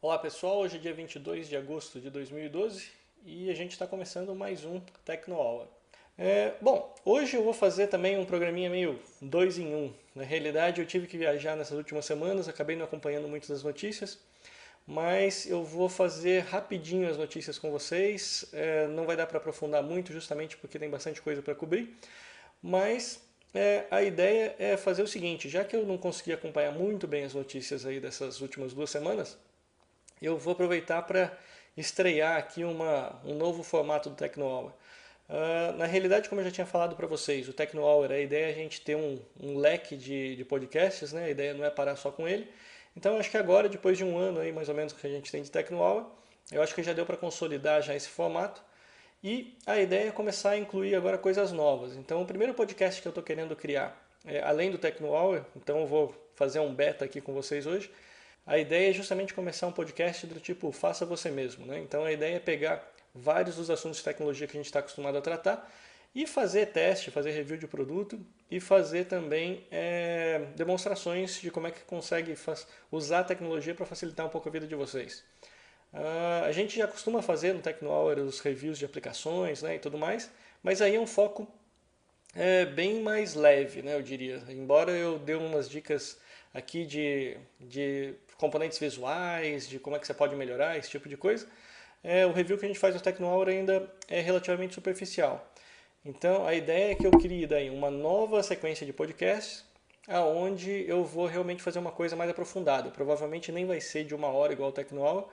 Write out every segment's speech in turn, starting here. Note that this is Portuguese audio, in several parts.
Olá pessoal, hoje é dia 22 de agosto de 2012 e a gente está começando mais um Tecno Hour. Bom, hoje eu vou fazer também um programinha meio dois em um. Na realidade eu tive que viajar nessas últimas semanas, acabei não acompanhando muitas das notícias, mas eu vou fazer rapidinho as notícias com vocês. Não vai dar para aprofundar muito justamente porque tem bastante coisa para cobrir, mas a ideia é fazer o seguinte, já que eu não consegui acompanhar muito bem as notícias aí dessas últimas duas semanas, eu vou aproveitar para estrear aqui um novo formato do Tecno Hour. Na realidade, como eu já tinha falado para vocês, o Tecno Hour, a ideia é a gente ter um leque de podcasts, né? A ideia não é parar só com ele. Então, acho que agora, depois de um ano aí, mais ou menos, que a gente tem de Tecno Hour, eu acho que já deu para consolidar já esse formato. E a ideia é começar a incluir agora coisas novas. Então, o primeiro podcast que eu estou querendo criar, além do Tecno Hour, então eu vou fazer um beta aqui com vocês hoje. A ideia é justamente começar um podcast do tipo faça você mesmo, né? Então a ideia é pegar vários dos assuntos de tecnologia que a gente está acostumado a tratar e fazer teste, fazer review de produto e fazer também demonstrações de como é que consegue usar a tecnologia para facilitar um pouco a vida de vocês. A gente já costuma fazer no TechnoHour os reviews de aplicações, né, e tudo mais, mas aí é um foco bem mais leve, né, eu diria. Embora eu dê umas dicas aqui de componentes visuais, de como é que você pode melhorar, esse tipo de coisa, o review que a gente faz no TecnoHour ainda é relativamente superficial. Então, a ideia é que eu crie daí uma nova sequência de podcasts, aonde eu vou realmente fazer uma coisa mais aprofundada. Provavelmente nem vai ser de uma hora igual o TecnoHour,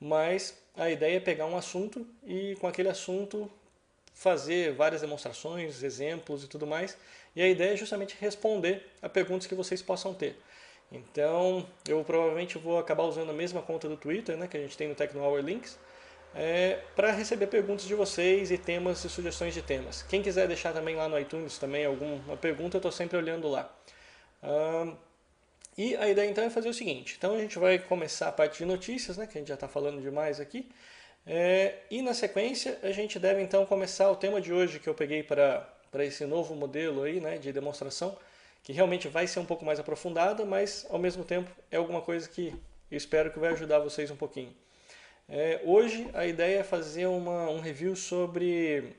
mas a ideia é pegar um assunto e com aquele assunto fazer várias demonstrações, exemplos e tudo mais. E a ideia é justamente responder a perguntas que vocês possam ter. Então, eu provavelmente vou acabar usando a mesma conta do Twitter, né, que a gente tem no TechnoHour Links, para receber perguntas de vocês e temas e sugestões de temas. Quem quiser deixar também lá no iTunes também alguma pergunta, eu estou sempre olhando lá. E a ideia então é fazer o seguinte: então a gente vai começar a parte de notícias, né, que a gente já está falando demais aqui. E na sequência a gente deve então começar o tema de hoje que eu peguei para esse novo modelo aí, né, de demonstração, que realmente vai ser um pouco mais aprofundada, mas ao mesmo tempo é alguma coisa que eu espero que vai ajudar vocês um pouquinho. Hoje a ideia é fazer um review sobre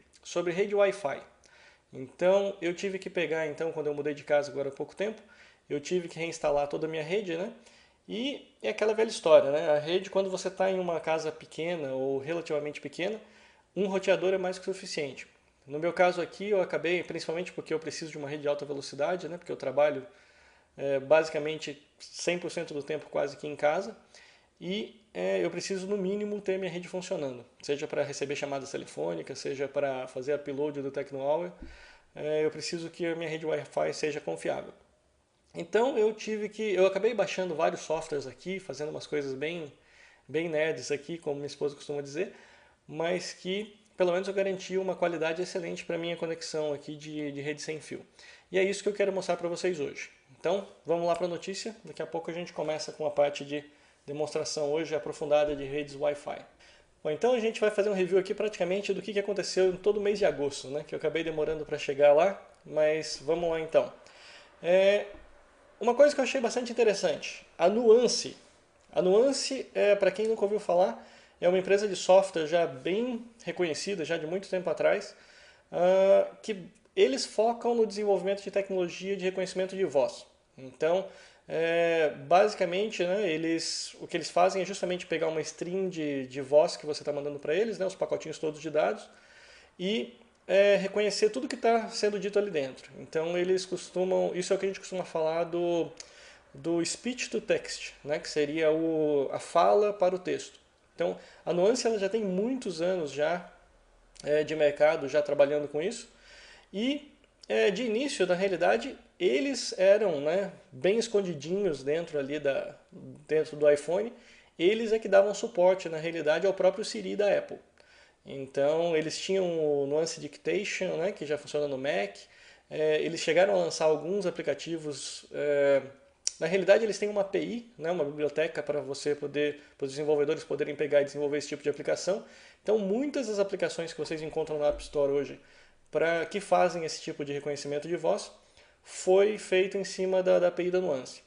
rede Wi-Fi. Então eu tive que pegar, então, quando eu mudei de casa agora há pouco tempo, eu tive que reinstalar toda a minha rede, né? E é aquela velha história, né? A rede, quando você está em uma casa pequena ou relativamente pequena, um roteador é mais que suficiente. No meu caso aqui, eu acabei, principalmente porque eu preciso de uma rede de alta velocidade, né? Porque eu trabalho basicamente 100% do tempo quase que em casa. E eu preciso, no mínimo, ter minha rede funcionando. Seja para receber chamadas telefônicas, seja para fazer upload do TechnoHour. Eu preciso que a minha rede Wi-Fi seja confiável. Então eu acabei baixando vários softwares aqui, fazendo umas coisas bem nerds aqui, como minha esposa costuma dizer, mas que pelo menos eu garanti uma qualidade excelente para minha conexão aqui de rede sem fio. E é isso que eu quero mostrar para vocês hoje. Então, vamos lá para a notícia. Daqui a pouco a gente começa com a parte de demonstração hoje aprofundada de redes Wi-Fi. Bom, então a gente vai fazer um review aqui praticamente do que aconteceu em todo o mês de agosto, né? Que eu acabei demorando para chegar lá, mas vamos lá então. É, uma coisa que eu achei bastante interessante, a Nuance. A Nuance, para quem nunca ouviu falar, é uma empresa de software já bem reconhecida, já de muito tempo atrás, que eles focam no desenvolvimento de tecnologia de reconhecimento de voz. Então, basicamente, né, o que eles fazem é justamente pegar uma string de voz que você está mandando para eles, né, os pacotinhos todos de dados, e reconhecer tudo que está sendo dito ali dentro. Então eles costumam, isso é o que a gente costuma falar do speech to text, né, que seria a fala para o texto. Então a Nuance ela já tem muitos anos já de mercado, já trabalhando com isso, e de início, na realidade, eles eram, né, bem escondidinhos dentro do iPhone, eles é que davam suporte, na realidade, ao próprio Siri da Apple. Então, eles tinham o Nuance Dictation, né, que já funciona no Mac. Eles chegaram a lançar alguns aplicativos. Na realidade, eles têm uma API, né, uma biblioteca para para os desenvolvedores poderem pegar e desenvolver esse tipo de aplicação. Então, muitas das aplicações que vocês encontram na App Store hoje que fazem esse tipo de reconhecimento de voz foi feito em cima da API da Nuance.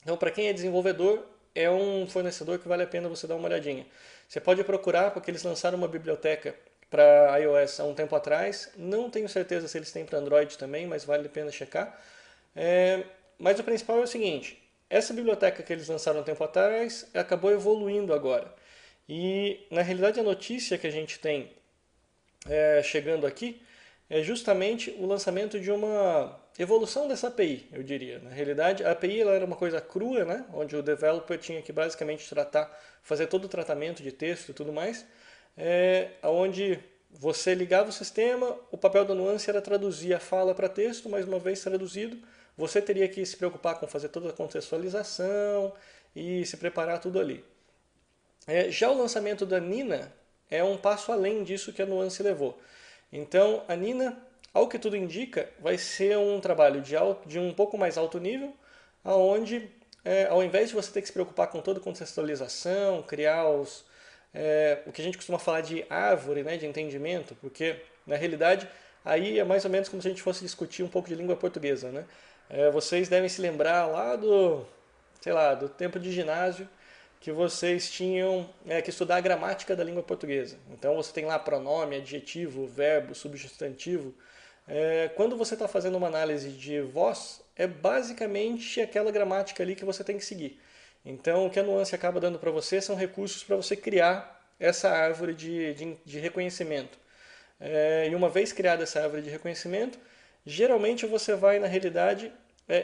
Então, para quem é desenvolvedor, é um fornecedor que vale a pena você dar uma olhadinha. Você pode procurar, porque eles lançaram uma biblioteca para iOS há um tempo atrás. Não tenho certeza se eles têm para Android também, mas vale a pena checar. Mas o principal é o seguinte, essa biblioteca que eles lançaram um tempo atrás acabou evoluindo agora. E na realidade a notícia que a gente tem chegando aqui é justamente o lançamento de uma evolução dessa API, eu diria. Na realidade, a API ela era uma coisa crua, né? Onde o developer tinha que basicamente fazer todo o tratamento de texto e tudo mais, onde você ligava o sistema, o papel da Nuance era traduzir a fala para texto, mas uma vez traduzido, você teria que se preocupar com fazer toda a contextualização e se preparar tudo ali. Já o lançamento da Nina é um passo além disso que a Nuance levou. Então, a Nina, ao que tudo indica, vai ser um trabalho de um pouco mais alto nível, onde, ao invés de você ter que se preocupar com toda a contextualização, criar o que a gente costuma falar de árvore, né, de entendimento, porque, na realidade, aí é mais ou menos como se a gente fosse discutir um pouco de língua portuguesa, né? Vocês devem se lembrar lá sei lá, do tempo de ginásio, que vocês tinham que estudar a gramática da língua portuguesa. Então você tem lá pronome, adjetivo, verbo, substantivo. Quando você está fazendo uma análise de voz, é basicamente aquela gramática ali que você tem que seguir. Então o que a Nuance acaba dando para você são recursos para você criar essa árvore de reconhecimento. E uma vez criada essa árvore de reconhecimento, geralmente você vai, na realidade,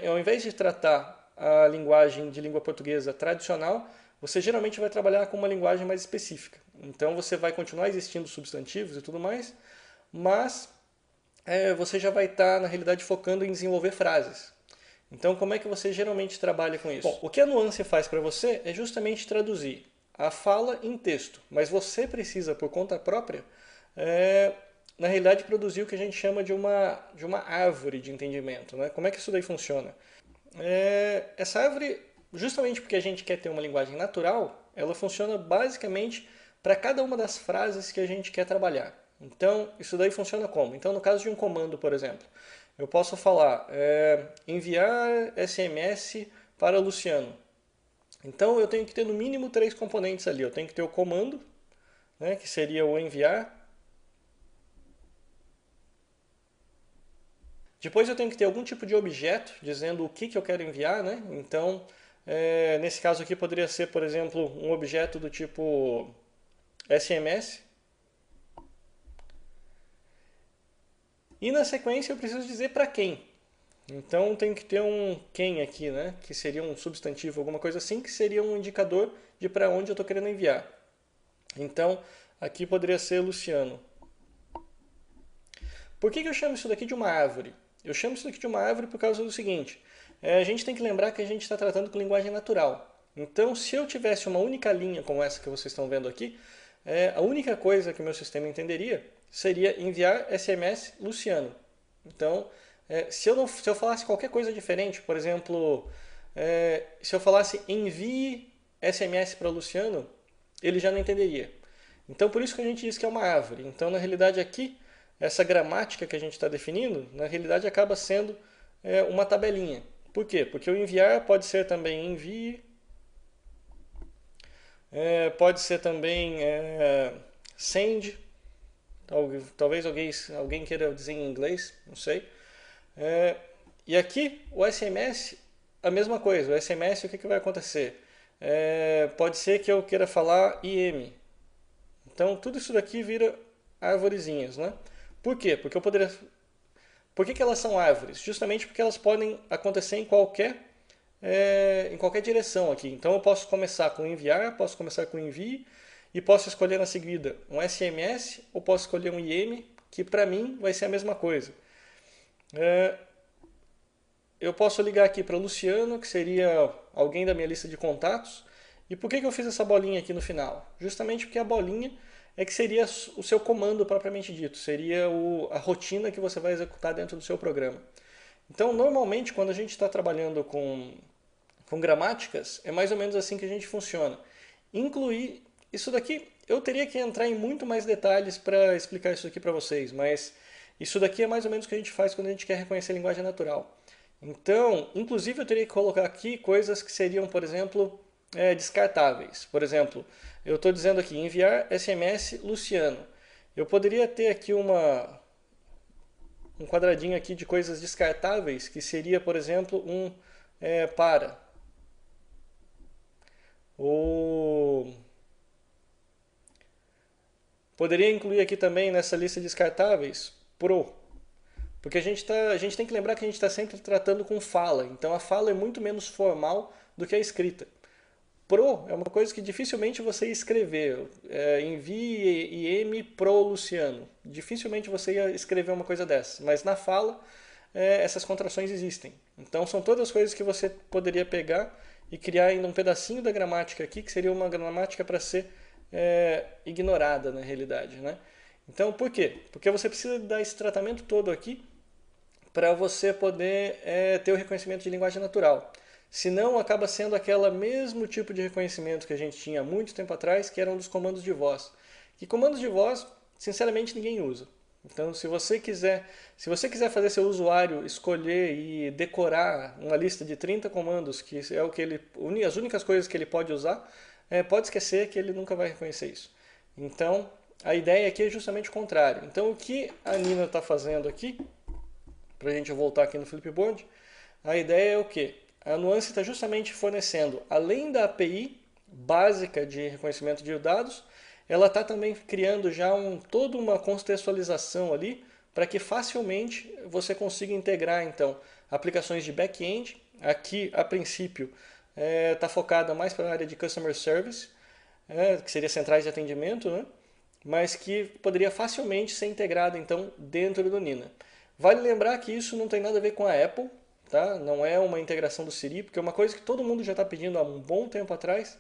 ao invés de tratar a linguagem de língua portuguesa tradicional, você geralmente vai trabalhar com uma linguagem mais específica. Então você vai continuar existindo substantivos e tudo mais, mas você já vai estar, na realidade, focando em desenvolver frases. Então como é que você geralmente trabalha com isso? Bom, o que a Nuance faz para você é justamente traduzir a fala em texto, mas você precisa, por conta própria, na realidade, produzir o que a gente chama de uma árvore de entendimento. Né? Como é que isso daí funciona? Essa árvore, justamente porque a gente quer ter uma linguagem natural, ela funciona basicamente para cada uma das frases que a gente quer trabalhar. Então, isso daí funciona como? Então, no caso de um comando, por exemplo, eu posso falar enviar SMS para Luciano. Então, eu tenho que ter no mínimo 3 componentes ali. Eu tenho que ter o comando, né, que seria o enviar. Depois eu tenho que ter algum tipo de objeto dizendo o que eu quero enviar, né? Então, nesse caso aqui poderia ser, por exemplo, um objeto do tipo SMS. E na sequência eu preciso dizer para quem. Então tem que ter um quem aqui, né? Que seria um substantivo, alguma coisa assim, que seria um indicador de para onde eu estou querendo enviar. Então, aqui poderia ser Luciano. Por que eu chamo isso daqui de uma árvore? Eu chamo isso daqui de uma árvore por causa do seguinte. A gente tem que lembrar que a gente está tratando com linguagem natural. Então, se eu tivesse uma única linha como essa que vocês estão vendo aqui, a única coisa que o meu sistema entenderia seria enviar SMS Luciano. Então, se eu falasse qualquer coisa diferente, por exemplo, se eu falasse envie SMS para Luciano, ele já não entenderia. Então, por isso que a gente diz que é uma árvore. Então, na realidade, aqui, essa gramática que a gente está definindo, na realidade, acaba sendo uma tabelinha. Por quê? Porque o enviar pode ser também envie, pode ser também send, talvez alguém queira dizer em inglês, não sei. E aqui, o SMS, a mesma coisa. O SMS, o que vai acontecer? Pode ser que eu queira falar IM. Então, tudo isso daqui vira arvorezinhas, né? Por quê? Porque eu poderia... Por que elas são árvores? Justamente porque elas podem acontecer em qualquer direção aqui. Então, eu posso começar com enviar, posso começar com envie, e posso escolher na seguida um SMS, ou posso escolher um IM, que para mim vai ser a mesma coisa. Eu posso ligar aqui para Luciano, que seria alguém da minha lista de contatos. E por que eu fiz essa bolinha aqui no final? Justamente porque a bolinha é que seria o seu comando propriamente dito, seria a rotina que você vai executar dentro do seu programa. Então, normalmente, quando a gente está trabalhando com gramáticas, é mais ou menos assim que a gente funciona. Incluir isso daqui, eu teria que entrar em muito mais detalhes para explicar isso aqui para vocês, mas isso daqui é mais ou menos o que a gente faz quando a gente quer reconhecer a linguagem natural. Então, inclusive eu teria que colocar aqui coisas que seriam, por exemplo, descartáveis. Por exemplo, eu estou dizendo aqui, enviar SMS Luciano. Eu poderia ter aqui um quadradinho aqui de coisas descartáveis, que seria, por exemplo, para. Ou poderia incluir aqui também nessa lista de descartáveis pro. Porque a gente tem que lembrar que a gente está sempre tratando com fala. Então a fala é muito menos formal do que a escrita. Pro é uma coisa que dificilmente você ia escrever. Envie IM pro Luciano. Dificilmente você ia escrever uma coisa dessa. Mas na fala, essas contrações existem. Então são todas coisas que você poderia pegar e criar ainda um pedacinho da gramática aqui, que seria uma gramática para ser ignorada na realidade, né? Então, por quê? Porque você precisa dar esse tratamento todo aqui para você poder ter o reconhecimento de linguagem natural. Senão, acaba sendo aquele mesmo tipo de reconhecimento que a gente tinha há muito tempo atrás, que eram dos comandos de voz. Que comandos de voz, sinceramente, ninguém usa. Então, se você quiser fazer seu usuário escolher e decorar uma lista de 30 comandos, que é o que as únicas coisas que ele pode usar, pode esquecer que ele nunca vai reconhecer isso. Então, a ideia aqui é justamente o contrário. Então, o que a Nina está fazendo aqui, para a gente voltar aqui no Flipboard, a ideia é o quê? A Nuance está justamente fornecendo, além da API básica de reconhecimento de dados, ela está também criando já toda uma contextualização ali para que facilmente você consiga integrar então aplicações de back-end. Aqui, a princípio, está focada mais para a área de Customer Service, que seria centrais de atendimento, né? Mas que poderia facilmente ser integrada então dentro do Nina. Vale lembrar que isso não tem nada a ver com a Apple, tá? Não é uma integração do Siri, porque uma coisa que todo mundo já está pedindo há um bom tempo atrás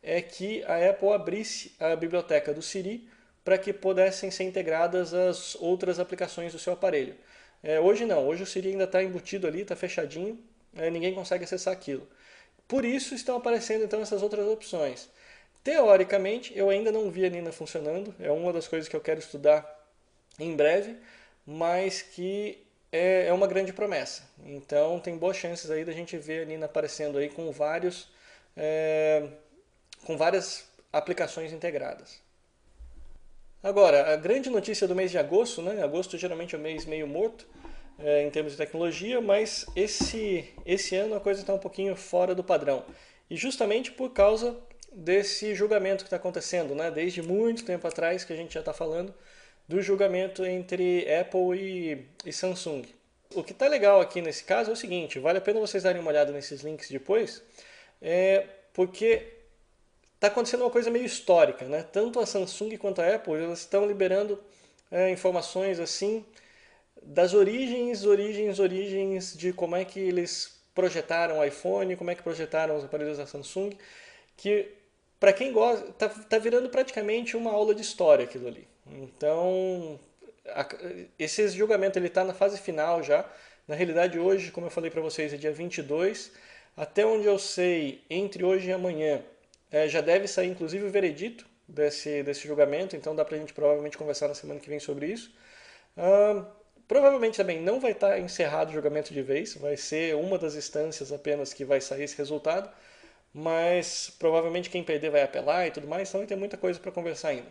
é que a Apple abrisse a biblioteca do Siri para que pudessem ser integradas as outras aplicações do seu aparelho. Hoje não, hoje o Siri ainda está embutido ali, está fechadinho, ninguém consegue acessar aquilo. Por isso estão aparecendo então essas outras opções. Teoricamente, eu ainda não vi a Nina funcionando, é uma das coisas que eu quero estudar em breve, mas que é uma grande promessa. Então tem boas chances aí da gente ver a Nina aparecendo aí com várias aplicações integradas. Agora, a grande notícia do mês de agosto, né? Agosto geralmente é um mês meio morto em termos de tecnologia, mas esse ano a coisa está um pouquinho fora do padrão. E justamente por causa desse julgamento que está acontecendo, né? Desde muito tempo atrás que a gente já está falando do julgamento entre Apple e Samsung. O que está legal aqui nesse caso é o seguinte, vale a pena vocês darem uma olhada nesses links depois, porque está acontecendo uma coisa meio histórica, né? Tanto a Samsung quanto a Apple elas estão liberando informações assim das origens de como é que eles projetaram o iPhone, como é que projetaram os aparelhos da Samsung, que para quem gosta, tá virando praticamente uma aula de história aquilo ali. Então, esse julgamento ele está na fase final já. Na realidade, hoje, como eu falei para vocês, é dia 22. Até onde eu sei, entre hoje e amanhã, já deve sair inclusive o veredito desse julgamento. Então, dá para a gente provavelmente conversar na semana que vem sobre isso. Provavelmente também não vai estar encerrado o julgamento de vez. Vai ser uma das instâncias apenas que vai sair esse resultado. Mas provavelmente quem perder vai apelar e tudo mais, então vai ter muita coisa para conversar ainda.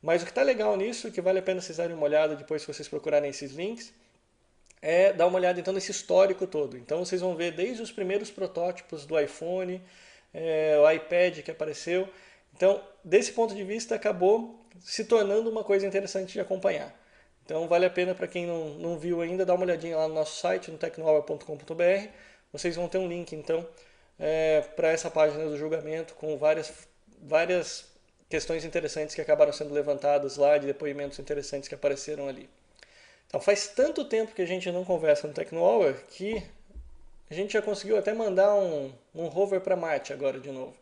Mas o que está legal nisso, que vale a pena vocês darem uma olhada depois se vocês procurarem esses links, é dar uma olhada então nesse histórico todo. Então vocês vão ver desde os primeiros protótipos do iPhone, o iPad que apareceu. Então, desse ponto de vista, acabou se tornando uma coisa interessante de acompanhar. Então vale a pena para quem não viu ainda, dar uma olhadinha lá no nosso site, no tecnohour.com.br. Vocês vão ter um link então para essa página do julgamento com várias questões interessantes que acabaram sendo levantadas lá, de depoimentos interessantes que apareceram ali. Então faz tanto tempo que a gente não conversa no TechnoHour que a gente já conseguiu até mandar um rover para Marte agora de novo.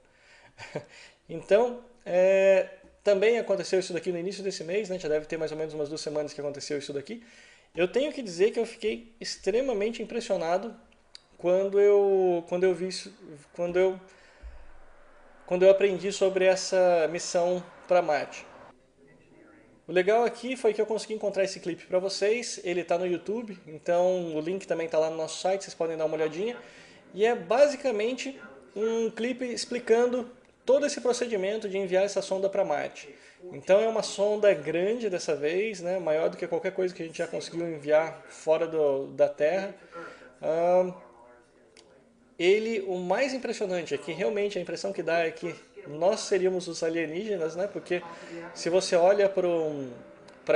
Então, também aconteceu isso daqui no início desse mês, né? Já deve ter mais ou menos umas 2 semanas que aconteceu isso daqui. Eu tenho que dizer que eu fiquei extremamente impressionado quando eu vi isso, quando eu aprendi sobre essa missão para Marte. O legal aqui foi que eu consegui encontrar esse clipe para vocês, ele está no YouTube, então o link também está lá no nosso site, vocês podem dar uma olhadinha. E é basicamente um clipe explicando todo esse procedimento de enviar essa sonda para Marte. Então é uma sonda grande dessa vez, né, maior do que qualquer coisa que a gente já conseguiu enviar fora da Terra. O mais impressionante é que realmente a impressão que dá é que nós seríamos os alienígenas, né? Porque se você olha para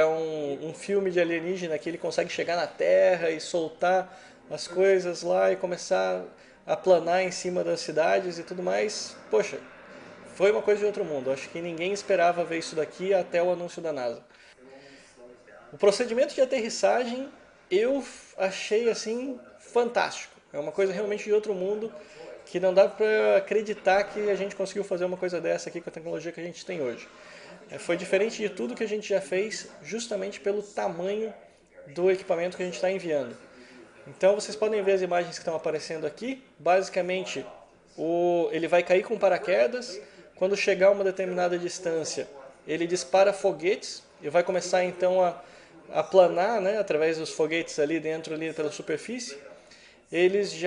um filme de alienígena que ele consegue chegar na Terra e soltar as coisas lá e começar a planar em cima das cidades e tudo mais, poxa, foi uma coisa de outro mundo. Acho que ninguém esperava ver isso daqui até o anúncio da NASA. O procedimento de aterrissagem eu achei assim fantástico. É uma coisa realmente de outro mundo que não dá para acreditar que a gente conseguiu fazer uma coisa dessa aqui com a tecnologia que a gente tem hoje. Foi diferente de tudo que a gente já fez, justamente pelo tamanho do equipamento que a gente está enviando. Então vocês podem ver as imagens que estão aparecendo aqui. Basicamente, ele vai cair com paraquedas. Quando chegar a uma determinada distância, ele dispara foguetes e vai começar então a planar, né, através dos foguetes ali dentro ali pela superfície. Eles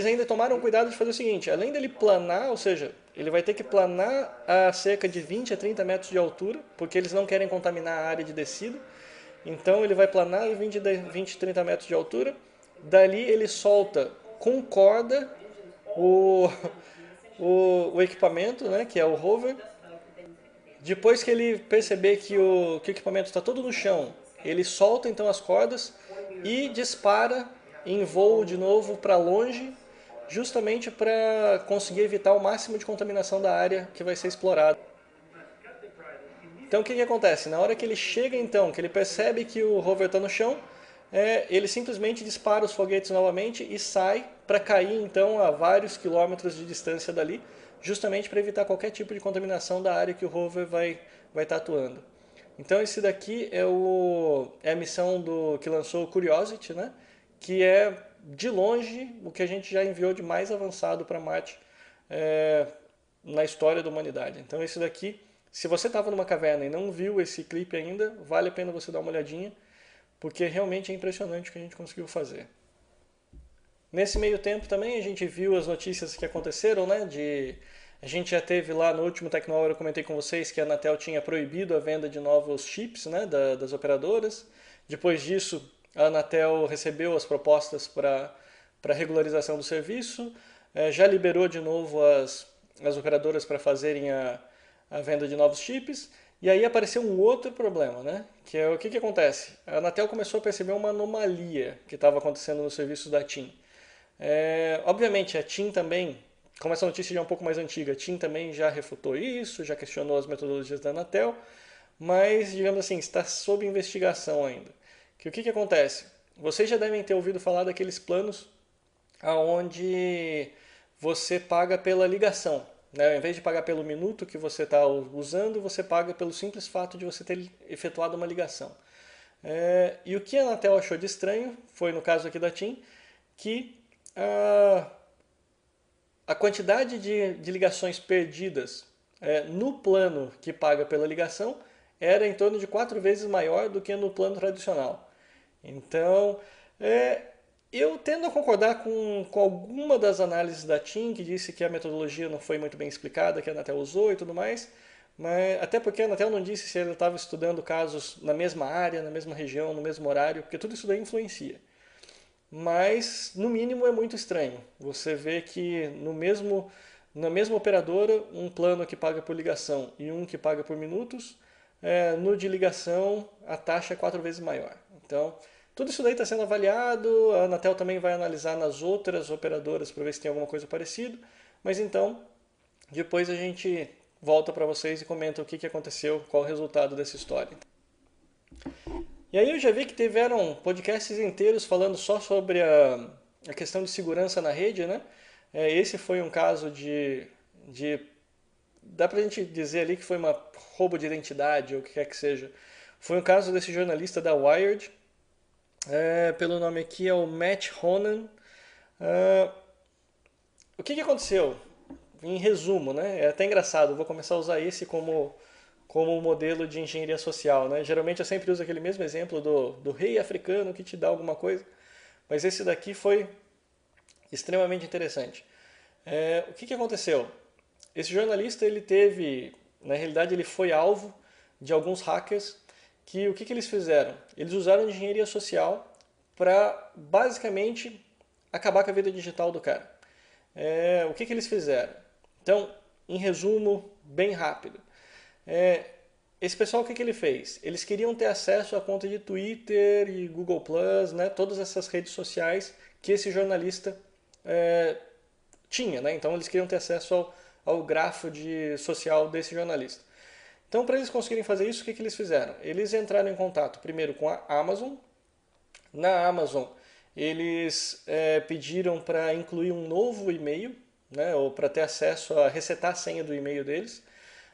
ainda tomaram cuidado de fazer o seguinte: além dele planar, ou seja, ele vai ter que planar a cerca de 20 a 30 metros de altura, porque eles não querem contaminar a área de descida. Então ele vai planar a 20 a 30 metros de altura. Dali ele solta com corda o, o equipamento, né, que é o rover. Depois que ele perceber que o equipamento está todo no chão, ele solta então as cordas e dispara em voo de novo para longe, justamente para conseguir evitar o máximo de contaminação da área que vai ser explorada. Então o que acontece? Na hora que ele chega então, que ele percebe que o rover está no chão, ele simplesmente dispara os foguetes novamente e sai para cair então a vários quilômetros de distância dali, justamente para evitar qualquer tipo de contaminação da área que o rover vai estar atuando. Então esse daqui é a missão que lançou o Curiosity, né? Que é de longe o que a gente já enviou de mais avançado para Marte na história da humanidade. Então esse daqui, se você estava numa caverna e não viu esse clipe ainda, vale a pena você dar uma olhadinha, porque realmente é impressionante o que a gente conseguiu fazer. Nesse meio tempo também a gente viu as notícias que aconteceram, né? A gente já teve lá no último Tecnohour, eu comentei com vocês que a Anatel tinha proibido a venda de novos chips, né, das operadoras. Depois disso, a Anatel recebeu as propostas para regularização do serviço, já liberou de novo as operadoras para fazerem a venda de novos chips. E aí apareceu um outro problema, né? Que é o que acontece? A Anatel começou a perceber uma anomalia que estava acontecendo nos serviços da TIM. Obviamente, a TIM também, como essa notícia já é um pouco mais antiga, a TIM também já refutou isso, já questionou as metodologias da Anatel, mas, digamos assim, está sob investigação ainda. O que acontece? Vocês já devem ter ouvido falar daqueles planos onde você paga pela ligação. Né? Ao invés de pagar pelo minuto que você está usando, você paga pelo simples fato de você ter efetuado uma ligação. E o que a Anatel achou de estranho, foi no caso aqui da TIM, que a quantidade de ligações perdidas no plano que paga pela ligação era em torno de 4 vezes maior do que no plano tradicional. Então, eu tendo a concordar com alguma das análises da TIM, que disse que a metodologia não foi muito bem explicada, que a Anatel usou e tudo mais, mas até porque a Anatel não disse se ela estava estudando casos na mesma área, na mesma região, no mesmo horário, porque tudo isso daí influencia. Mas, no mínimo, é muito estranho. Você vê que na mesma operadora, um plano que paga por ligação e um que paga por minutos, no de ligação a taxa é 4 vezes maior. Então, tudo isso daí está sendo avaliado, a Anatel também vai analisar nas outras operadoras para ver se tem alguma coisa parecida, mas então, depois a gente volta para vocês e comenta o que aconteceu, qual o resultado dessa história. E aí eu já vi que tiveram podcasts inteiros falando só sobre a questão de segurança na rede, né? Esse foi um caso dá pra gente dizer ali que foi uma roubo de identidade ou o que quer que seja. Foi um caso desse jornalista da Wired, pelo nome aqui é o Matt Honan. O que aconteceu? Em resumo, né? É até engraçado, eu vou começar a usar esse como modelo de engenharia social, né? Geralmente eu sempre uso aquele mesmo exemplo do rei africano que te dá alguma coisa, mas esse daqui foi extremamente interessante. O que aconteceu? Esse jornalista, ele teve, na realidade, ele foi alvo de alguns hackers que o que eles fizeram? Eles usaram engenharia social para basicamente acabar com a vida digital do cara. O que eles fizeram? Então, em resumo, bem rápido. Esse pessoal, o que ele fez? Eles queriam ter acesso à conta de Twitter e Google+, né? Todas essas redes sociais que esse jornalista tinha, né? Então eles queriam ter acesso ao grafo social desse jornalista. Então, para eles conseguirem fazer isso, o que eles fizeram? Eles entraram em contato primeiro com a Amazon. Na Amazon, eles pediram para incluir um novo e-mail, né? Ou para ter acesso a resetar a senha do e-mail deles.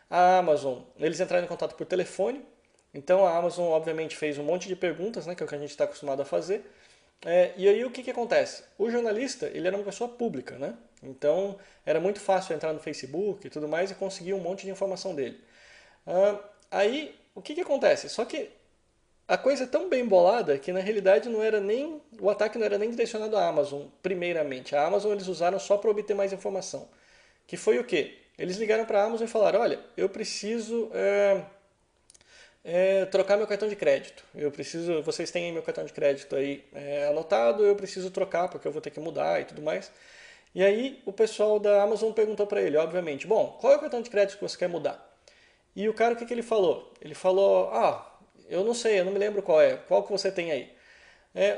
A Amazon, eles entraram em contato por telefone. Então a Amazon, obviamente, fez um monte de perguntas, né? Que é o que a gente está acostumado a fazer. E aí o que acontece? O jornalista, ele era uma pessoa pública, né? Então era muito fácil entrar no Facebook e tudo mais e conseguir um monte de informação dele. Aí o que acontece? Só que a coisa é tão bem bolada que na realidade não era nem o ataque não era nem direcionado à Amazon, primeiramente. A Amazon eles usaram só para obter mais informação. Que foi o quê? Eles ligaram para a Amazon e falaram: olha, eu preciso trocar meu cartão de crédito. Vocês têm meu cartão de crédito aí anotado, eu preciso trocar porque eu vou ter que mudar e tudo mais. E aí o pessoal da Amazon perguntou para ele, obviamente, bom, qual é o cartão de crédito que você quer mudar? E o cara, o que ele falou? Ele falou, eu não sei, eu não me lembro qual que você tem aí?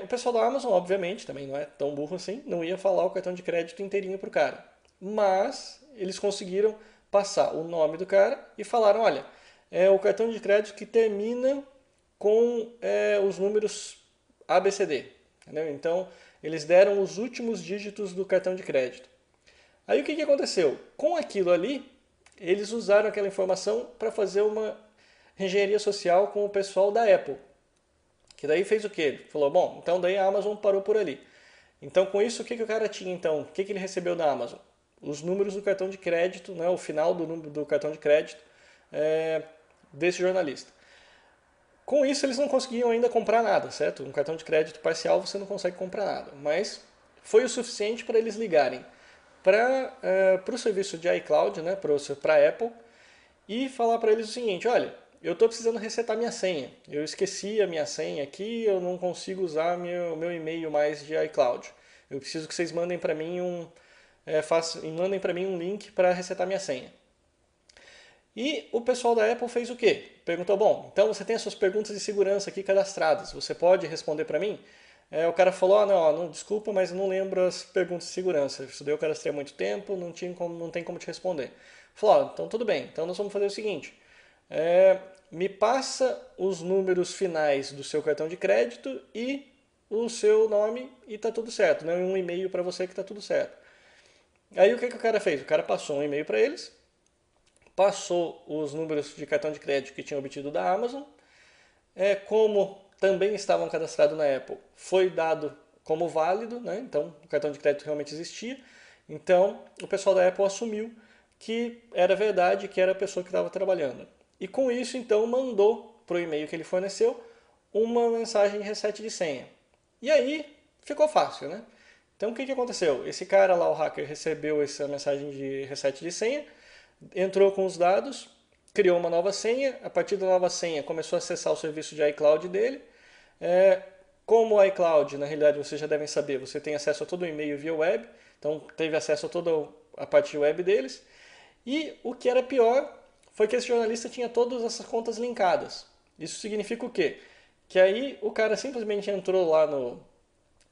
O pessoal da Amazon, obviamente, também não é tão burro assim, não ia falar o cartão de crédito inteirinho pro cara. Mas eles conseguiram passar o nome do cara e falaram, olha, é o cartão de crédito que termina com os números ABCD. Entendeu? Então, eles deram os últimos dígitos do cartão de crédito. Aí o que aconteceu? Com aquilo ali, eles usaram aquela informação para fazer uma engenharia social com o pessoal da Apple. Que daí fez o quê? Ele falou, bom, então daí a Amazon parou por ali. Então com isso, o que o cara tinha então? O que ele recebeu da Amazon? Os números do cartão de crédito, né, o final do número do cartão de crédito desse jornalista. Com isso, eles não conseguiam ainda comprar nada, certo? Um cartão de crédito parcial você não consegue comprar nada. Mas foi o suficiente para eles ligarem para o serviço de iCloud, né, para a Apple, e falar para eles o seguinte: olha, eu estou precisando resetar minha senha. Eu esqueci a minha senha aqui, eu não consigo usar meu e-mail mais de iCloud. Eu preciso que vocês mandem para mim mandem para mim um link para resetar minha senha. E o pessoal da Apple fez o quê? Perguntou, bom, então você tem as suas perguntas de segurança aqui cadastradas, você pode responder para mim? O cara falou, não, desculpa, mas eu não lembro as perguntas de segurança. Isso daí eu cadastrei há muito tempo, não tem como te responder. Falou, então tudo bem, então nós vamos fazer o seguinte, me passa os números finais do seu cartão de crédito e o seu nome e tá tudo certo, né? Um e-mail para você que tá tudo certo. Aí o que o cara fez? O cara passou um e-mail para eles, passou os números de cartão de crédito que tinha obtido da Amazon, como também estavam cadastrados na Apple, foi dado como válido, né? Então o cartão de crédito realmente existia. Então o pessoal da Apple assumiu que era verdade, que era a pessoa que estava trabalhando. E com isso, então, mandou para o e-mail que ele forneceu uma mensagem de reset de senha. E aí ficou fácil, né? Então o que aconteceu? Esse cara lá, o hacker, recebeu essa mensagem de reset de senha, entrou com os dados, criou uma nova senha, a partir da nova senha começou a acessar o serviço de iCloud dele. Como o iCloud, na realidade, vocês já devem saber, você tem acesso a todo o e-mail via web, então teve acesso a toda a parte web deles. E o que era pior foi que esse jornalista tinha todas essas contas linkadas. Isso significa o quê? Que aí o cara simplesmente entrou lá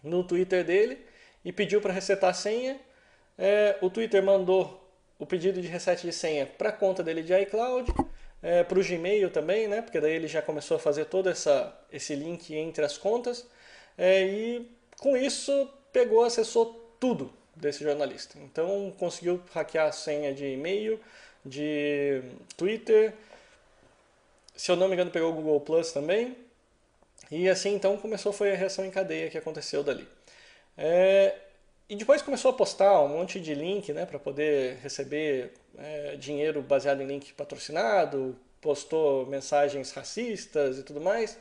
no Twitter dele e pediu para resetar a senha. O Twitter mandou o pedido de reset de senha para a conta dele de iCloud, para o Gmail também, né? Porque daí ele já começou a fazer todo esse link entre as contas. E com isso pegou, acessou tudo desse jornalista. Então conseguiu hackear a senha de e-mail, de Twitter, se eu não me engano pegou o Google Plus também. E assim então foi a reação em cadeia que aconteceu dali. E depois começou a postar um monte de link, né, para poder receber dinheiro baseado em link patrocinado, postou mensagens racistas e tudo mais.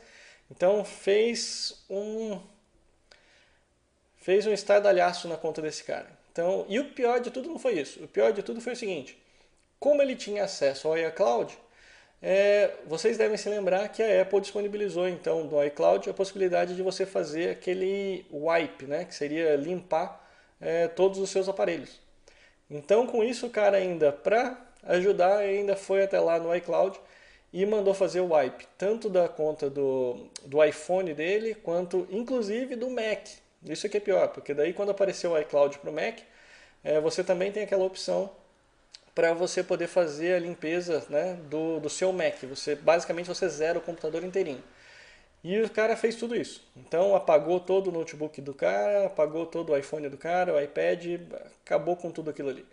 Então fez um estardalhaço na conta desse cara. Então, e o pior de tudo não foi isso. O pior de tudo foi o seguinte: como ele tinha acesso ao iCloud, vocês devem se lembrar que a Apple disponibilizou então no iCloud a possibilidade de você fazer aquele wipe, né, que seria limpar todos os seus aparelhos. Então, com isso, o cara ainda, para ajudar, ainda foi até lá no iCloud e mandou fazer o wipe, tanto da conta do iPhone dele, quanto inclusive do Mac. Isso aqui é pior, porque daí quando apareceu o iCloud para o Mac, você também tem aquela opção para você poder fazer a limpeza, né, do seu Mac. Basicamente você zera o computador inteirinho. E o cara fez tudo isso. Então apagou todo o notebook do cara, apagou todo o iPhone do cara, o iPad, acabou com tudo aquilo ali.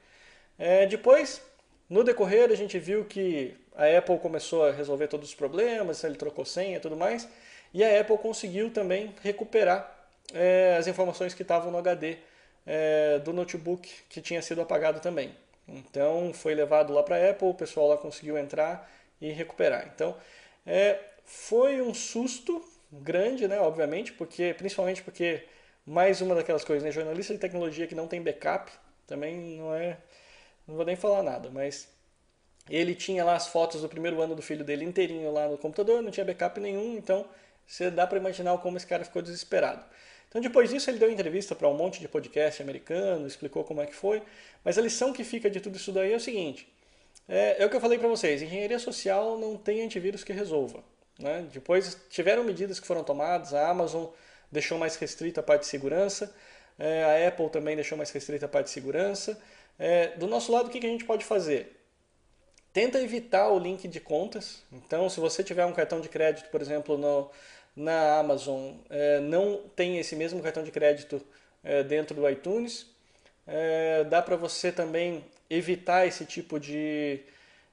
Depois, no decorrer, a gente viu que a Apple começou a resolver todos os problemas, ele trocou senha e tudo mais, e a Apple conseguiu também recuperar as informações que estavam no HD do notebook que tinha sido apagado também. Então foi levado lá para a Apple, o pessoal lá conseguiu entrar e recuperar. Então foi um susto grande, né, obviamente, principalmente porque mais uma daquelas coisas, né, jornalista de tecnologia que não tem backup, também não vou nem falar nada, mas ele tinha lá as fotos do primeiro ano do filho dele inteirinho lá no computador, não tinha backup nenhum, então você dá para imaginar como esse cara ficou desesperado. Então depois disso ele deu entrevista para um monte de podcast americano, explicou como é que foi, mas a lição que fica de tudo isso daí é o seguinte, é o que eu falei para vocês, engenharia social não tem antivírus que resolva. Né? Depois tiveram medidas que foram tomadas, a Amazon deixou mais restrita a parte de segurança, a Apple também deixou mais restrita a parte de segurança. Do nosso lado, o que a gente pode fazer? Tenta evitar o link de contas. Então, se você tiver um cartão de crédito, por exemplo, na Amazon, não tem esse mesmo cartão de crédito dentro do iTunes. Dá para você também evitar esse tipo de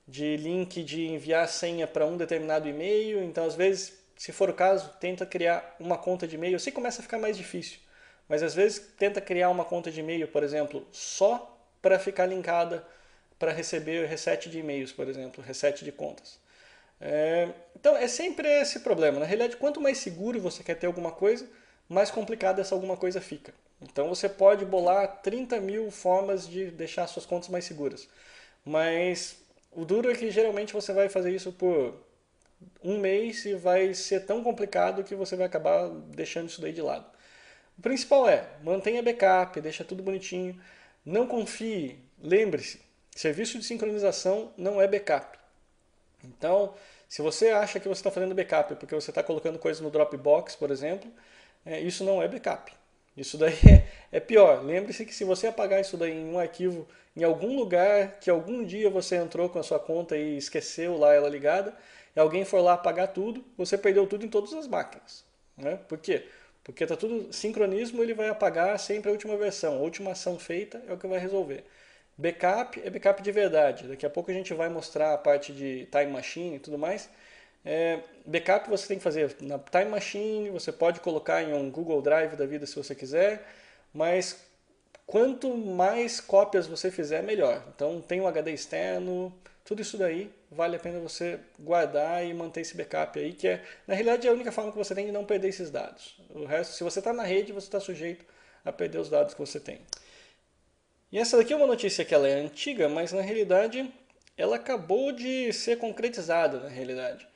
link de enviar senha para um determinado e-mail. Então, às vezes, se for o caso, tenta criar uma conta de e-mail. Eu sei que começa a ficar mais difícil, mas às vezes tenta criar uma conta de e-mail, por exemplo, só para ficar linkada para receber reset de e-mails, por exemplo, reset de contas. Então é sempre esse problema. Na realidade, quanto mais seguro você quer ter alguma coisa, mais complicada essa alguma coisa fica. Então você pode bolar 30 mil formas de deixar suas contas mais seguras. Mas o duro é que geralmente você vai fazer isso por um mês e vai ser tão complicado que você vai acabar deixando isso daí de lado. O principal mantenha backup, deixa tudo bonitinho. Não confie, lembre-se, serviço de sincronização não é backup. Então, se você acha que você está fazendo backup porque você está colocando coisas no Dropbox, por exemplo, isso não é backup. Isso daí é pior. Lembre-se que se você apagar isso daí em um arquivo, em algum lugar que algum dia você entrou com a sua conta e esqueceu lá ela ligada, e alguém for lá apagar tudo, você perdeu tudo em todas as máquinas. Né? Por quê? Porque está tudo sincronismo, ele vai apagar sempre a última versão. A última ação feita é o que vai resolver. Backup é backup de verdade. Daqui a pouco a gente vai mostrar a parte de Time Machine e tudo mais. Backup você tem que fazer na Time Machine, você pode colocar em um Google Drive da vida se você quiser, mas quanto mais cópias você fizer, melhor. Então tem um HD externo, tudo isso daí vale a pena você guardar e manter esse backup aí, que na realidade é a única forma que você tem de não perder esses dados. O resto, se você está na rede, você está sujeito a perder os dados que você tem. E essa daqui é uma notícia que ela é antiga, mas na realidade ela acabou de ser concretizada na realidade.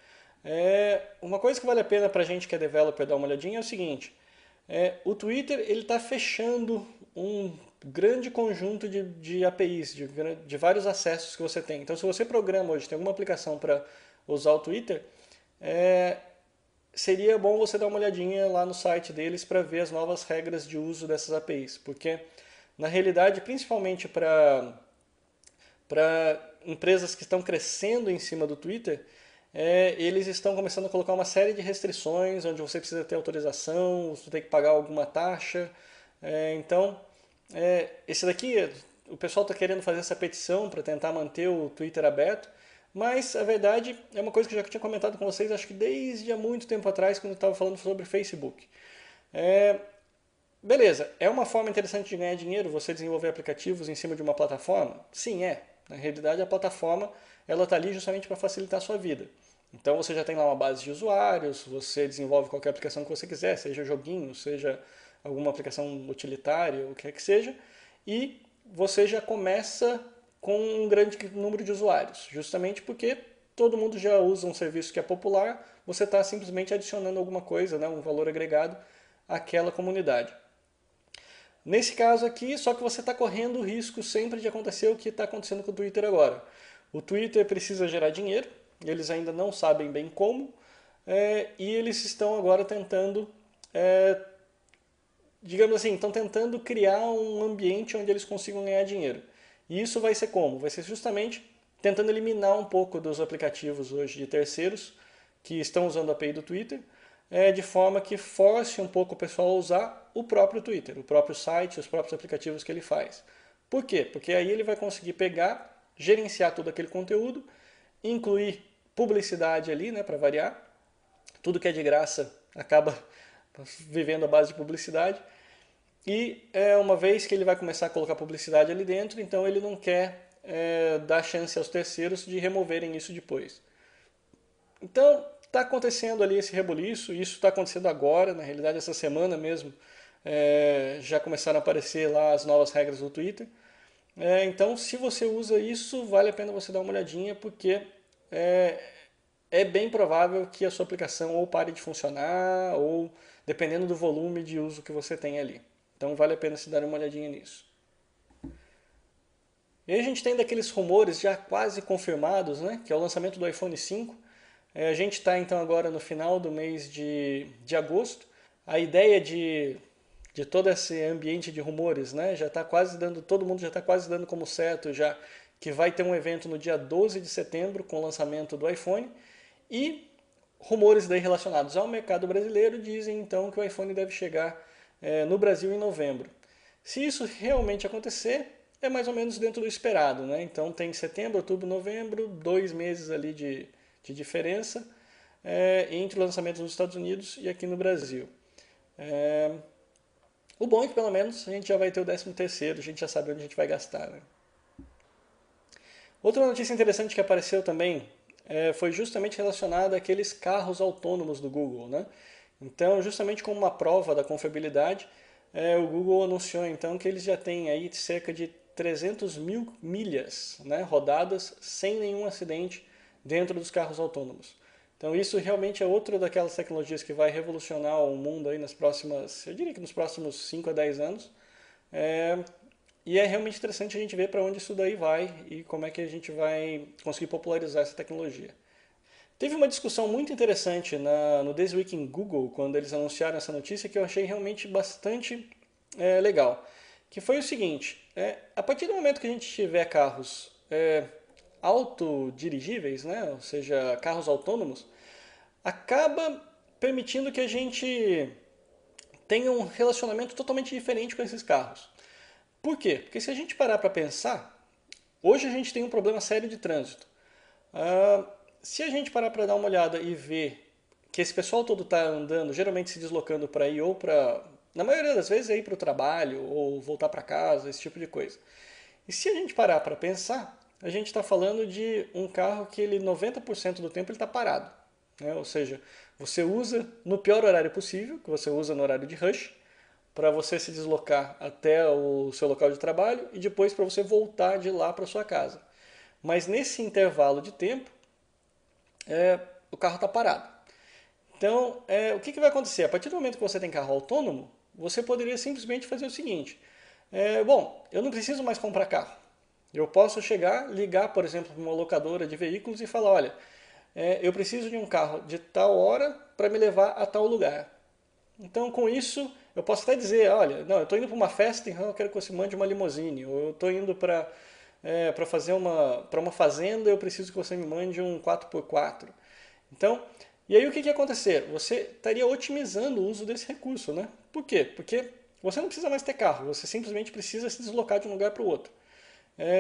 Uma coisa que vale a pena para a gente que é developer dar uma olhadinha é o seguinte, o Twitter ele está fechando um grande conjunto de APIs, de vários acessos que você tem. Então se você programa hoje, tem alguma aplicação para usar o Twitter, seria bom você dar uma olhadinha lá no site deles para ver as novas regras de uso dessas APIs, porque na realidade, principalmente para empresas que estão crescendo em cima do Twitter, eles estão começando a colocar uma série de restrições, onde você precisa ter autorização, você tem que pagar alguma taxa. Então, esse daqui, o pessoal está querendo fazer essa petição para tentar manter o Twitter aberto, mas a verdade é uma coisa que eu já tinha comentado com vocês, acho que desde há muito tempo atrás, quando eu estava falando sobre Facebook. Beleza, é uma forma interessante de ganhar dinheiro você desenvolver aplicativos em cima de uma plataforma? Sim, é. Na realidade, a plataforma ela está ali justamente para facilitar a sua vida. Então você já tem lá uma base de usuários, você desenvolve qualquer aplicação que você quiser, seja joguinho, seja alguma aplicação utilitária, o que quer que seja, e você já começa com um grande número de usuários, justamente porque todo mundo já usa um serviço que é popular, você está simplesmente adicionando alguma coisa, né, um valor agregado àquela comunidade. Nesse caso aqui, só que você está correndo o risco sempre de acontecer o que está acontecendo com o Twitter agora. O Twitter precisa gerar dinheiro, eles ainda não sabem bem como, e eles estão agora tentando, digamos assim, estão tentando criar um ambiente onde eles consigam ganhar dinheiro. E isso vai ser como? Vai ser justamente tentando eliminar um pouco dos aplicativos hoje de terceiros que estão usando a API do Twitter, de forma que force um pouco o pessoal a usar o próprio Twitter, o próprio site, os próprios aplicativos que ele faz. Por quê? Porque aí ele vai conseguir pegar, gerenciar todo aquele conteúdo, incluir publicidade ali, né, para variar. Tudo que é de graça acaba vivendo à base de publicidade. E uma vez que ele vai começar a colocar publicidade ali dentro, então ele não quer dar chance aos terceiros de removerem isso depois. Então, está acontecendo ali esse rebuliço, isso está acontecendo agora, na realidade essa semana mesmo já começaram a aparecer lá as novas regras do Twitter. Então, se você usa isso, vale a pena você dar uma olhadinha, porque é, é bem provável que a sua aplicação ou pare de funcionar, ou dependendo do volume de uso que você tem ali. Então, vale a pena se dar uma olhadinha nisso. E aí a gente tem daqueles rumores já quase confirmados, né, que é o lançamento do iPhone 5. A gente está então agora no final do mês de agosto. A ideia de todo esse ambiente de rumores, né, já está quase dando, todo mundo já está quase dando como certo já que vai ter um evento no dia 12 de setembro com o lançamento do iPhone, e rumores daí relacionados ao mercado brasileiro dizem então que o iPhone deve chegar no Brasil em novembro. Se isso realmente acontecer, é mais ou menos dentro do esperado, né? Então tem setembro, outubro, novembro, 2 meses ali de diferença entre o lançamento nos Estados Unidos e aqui no Brasil. O bom é que pelo menos a gente já vai ter o 13º, a gente já sabe onde a gente vai gastar, né? Outra notícia interessante que apareceu também foi justamente relacionada àqueles carros autônomos do Google, né? Então, justamente como uma prova da confiabilidade, o Google anunciou então que eles já têm aí cerca de 300 mil milhas, né, rodadas sem nenhum acidente dentro dos carros autônomos. Então isso realmente é outra daquelas tecnologias que vai revolucionar o mundo aí nas próximas, eu diria que nos próximos 5 a 10 anos. É, e é realmente interessante a gente ver para onde isso daí vai e como é que a gente vai conseguir popularizar essa tecnologia. Teve uma discussão muito interessante no This Week in Google, quando eles anunciaram essa notícia, que eu achei realmente bastante legal. Que foi o seguinte, a partir do momento que a gente tiver carros autodirigíveis, né, ou seja, carros autônomos, acaba permitindo que a gente tenha um relacionamento totalmente diferente com esses carros. Por quê? Porque se a gente parar para pensar, hoje a gente tem um problema sério de trânsito. Se a gente parar para dar uma olhada e ver que esse pessoal todo está andando, geralmente se deslocando para ir ou para, na maioria das vezes, é ir para o trabalho ou voltar para casa, esse tipo de coisa. E se a gente parar para pensar, a gente está falando de um carro que ele 90% do tempo ele está parado, né? Ou seja, você usa no pior horário possível, que você usa no horário de rush, para você se deslocar até o seu local de trabalho e depois para você voltar de lá para sua casa. Mas nesse intervalo de tempo, o carro está parado. Então, o que vai acontecer? A partir do momento que você tem carro autônomo, você poderia simplesmente fazer o seguinte: bom, eu não preciso mais comprar carro. Eu posso chegar, ligar, por exemplo, para uma locadora de veículos e falar: olha, eu preciso de um carro de tal hora para me levar a tal lugar. Então, com isso, eu posso até dizer: olha, não, eu estou indo para uma festa, então eu quero que você mande uma limusine. Ou eu estou indo para fazer para uma fazenda, eu preciso que você me mande um 4x4. Então, e aí o que ia acontecer? Você estaria otimizando o uso desse recurso, né? Por quê? Porque você não precisa mais ter carro, você simplesmente precisa se deslocar de um lugar para o outro.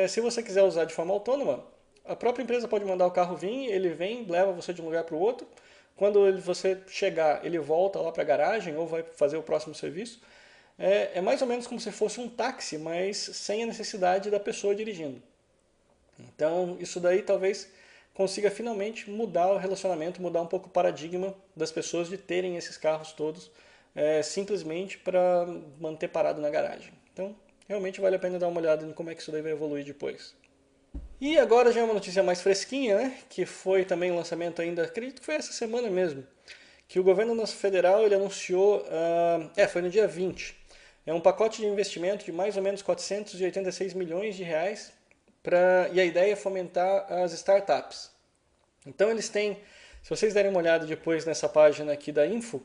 Se você quiser usar de forma autônoma, a própria empresa pode mandar o carro vir, ele vem, leva você de um lugar para o outro. Quando você chegar, ele volta lá para a garagem ou vai fazer o próximo serviço. É mais ou menos como se fosse um táxi, mas sem a necessidade da pessoa dirigindo. Então, isso daí talvez consiga finalmente mudar o relacionamento, mudar um pouco o paradigma das pessoas de terem esses carros todos simplesmente para manter parado na garagem. Então, realmente vale a pena dar uma olhada em como é que isso daí vai evoluir depois. E agora já é uma notícia mais fresquinha, né? Que foi também o lançamento ainda, acredito que foi essa semana mesmo, que o governo federal ele anunciou, foi no dia 20, é um pacote de investimento de mais ou menos 486 milhões de reais e a ideia é fomentar as startups. Então eles têm, se vocês derem uma olhada depois nessa página aqui da Info,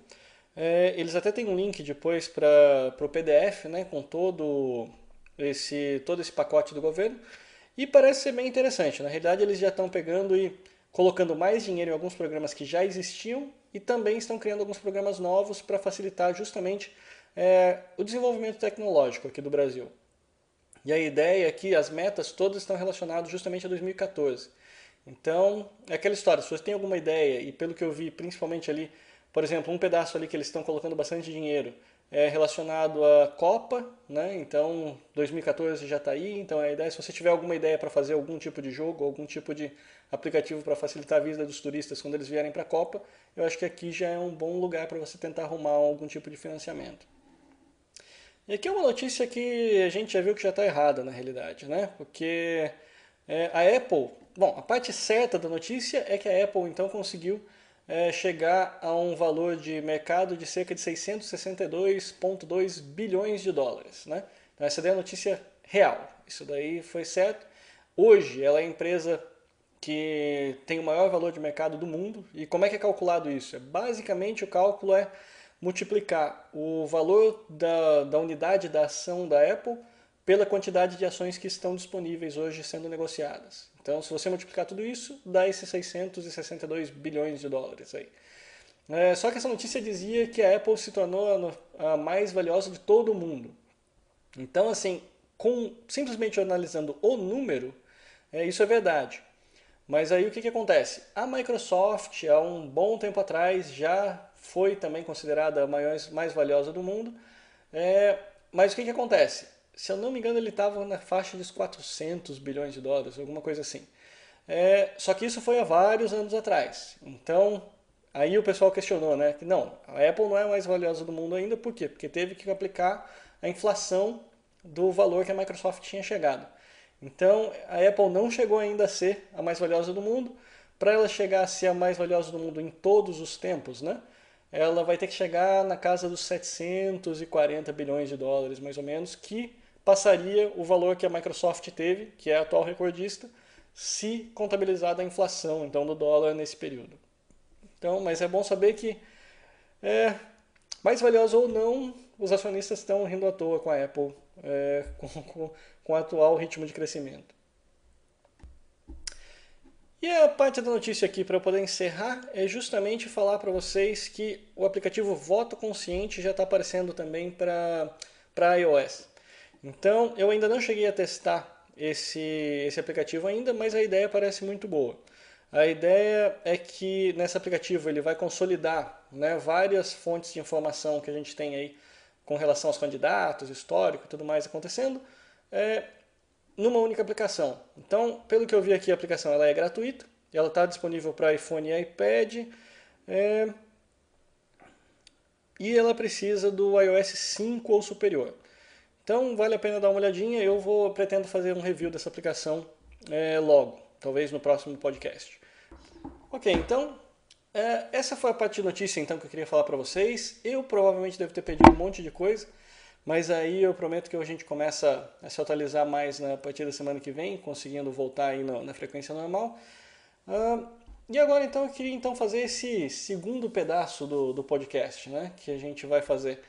eles até têm um link depois para o PDF, né, com todo esse pacote do governo, e parece ser bem interessante. Na realidade, eles já estão pegando e colocando mais dinheiro em alguns programas que já existiam e também estão criando alguns programas novos para facilitar justamente o desenvolvimento tecnológico aqui do Brasil. E a ideia é que as metas todas estão relacionadas justamente a 2014. Então, é aquela história, se você tem alguma ideia, e pelo que eu vi, principalmente ali, por exemplo, um pedaço ali que eles estão colocando bastante dinheiro é relacionado à Copa, né? Então, 2014 já está aí, então a ideia, se você tiver alguma ideia para fazer algum tipo de jogo, algum tipo de aplicativo para facilitar a vida dos turistas quando eles vierem para a Copa, eu acho que aqui já é um bom lugar para você tentar arrumar algum tipo de financiamento. E aqui é uma notícia que a gente já viu que já está errada na realidade, né? Porque a Apple, bom, a parte certa da notícia é que a Apple então conseguiu chegar a um valor de mercado de cerca de 662,2 bilhões de dólares, né? Então essa daí é a notícia real, isso daí foi certo. Hoje ela é a empresa que tem o maior valor de mercado do mundo. E como é que é calculado isso? Basicamente o cálculo é multiplicar o valor da unidade da ação da Apple pela quantidade de ações que estão disponíveis hoje sendo negociadas. Então, se você multiplicar tudo isso, dá esses 662 bilhões de dólares aí. Só que essa notícia dizia que a Apple se tornou a mais valiosa de todo o mundo. Então, assim, simplesmente analisando o número, isso é verdade. Mas aí o que acontece? A Microsoft, há um bom tempo atrás, já foi também considerada a mais valiosa do mundo. Mas o que acontece? Se eu não me engano, ele estava na faixa dos 400 bilhões de dólares, alguma coisa assim. Só que isso foi há vários anos atrás. Então, aí o pessoal questionou, né? Que não, a Apple não é a mais valiosa do mundo ainda, por quê? Porque teve que aplicar a inflação do valor que a Microsoft tinha chegado. Então, a Apple não chegou ainda a ser a mais valiosa do mundo. Para ela chegar a ser a mais valiosa do mundo em todos os tempos, né? Ela vai ter que chegar na casa dos 740 bilhões de dólares, mais ou menos, que passaria o valor que a Microsoft teve, que é a atual recordista, se contabilizada a inflação então do dólar nesse período. Então, mas é bom saber que mais valiosa ou não, os acionistas estão rindo à toa com a Apple, com o atual ritmo de crescimento. E a parte da notícia aqui, para eu poder encerrar, é justamente falar para vocês que o aplicativo Voto Consciente já está aparecendo também para iOS. Então, eu ainda não cheguei a testar esse aplicativo ainda, mas a ideia parece muito boa. A ideia é que nesse aplicativo ele vai consolidar, né, várias fontes de informação que a gente tem aí com relação aos candidatos, histórico e tudo mais acontecendo, numa única aplicação. Então, pelo que eu vi aqui, a aplicação ela é gratuita, ela está disponível para iPhone e iPad, e ela precisa do iOS 5 ou superior. Então, vale a pena dar uma olhadinha. Pretendo fazer um review dessa aplicação logo, talvez no próximo podcast. Ok, então, essa foi a parte de notícia então, que eu queria falar para vocês. Eu provavelmente devo ter perdido um monte de coisa, mas aí eu prometo que a gente começa a se atualizar mais a partir da semana que vem, conseguindo voltar aí na frequência normal. E agora então eu queria então fazer esse segundo pedaço do podcast, né, que a gente vai fazer,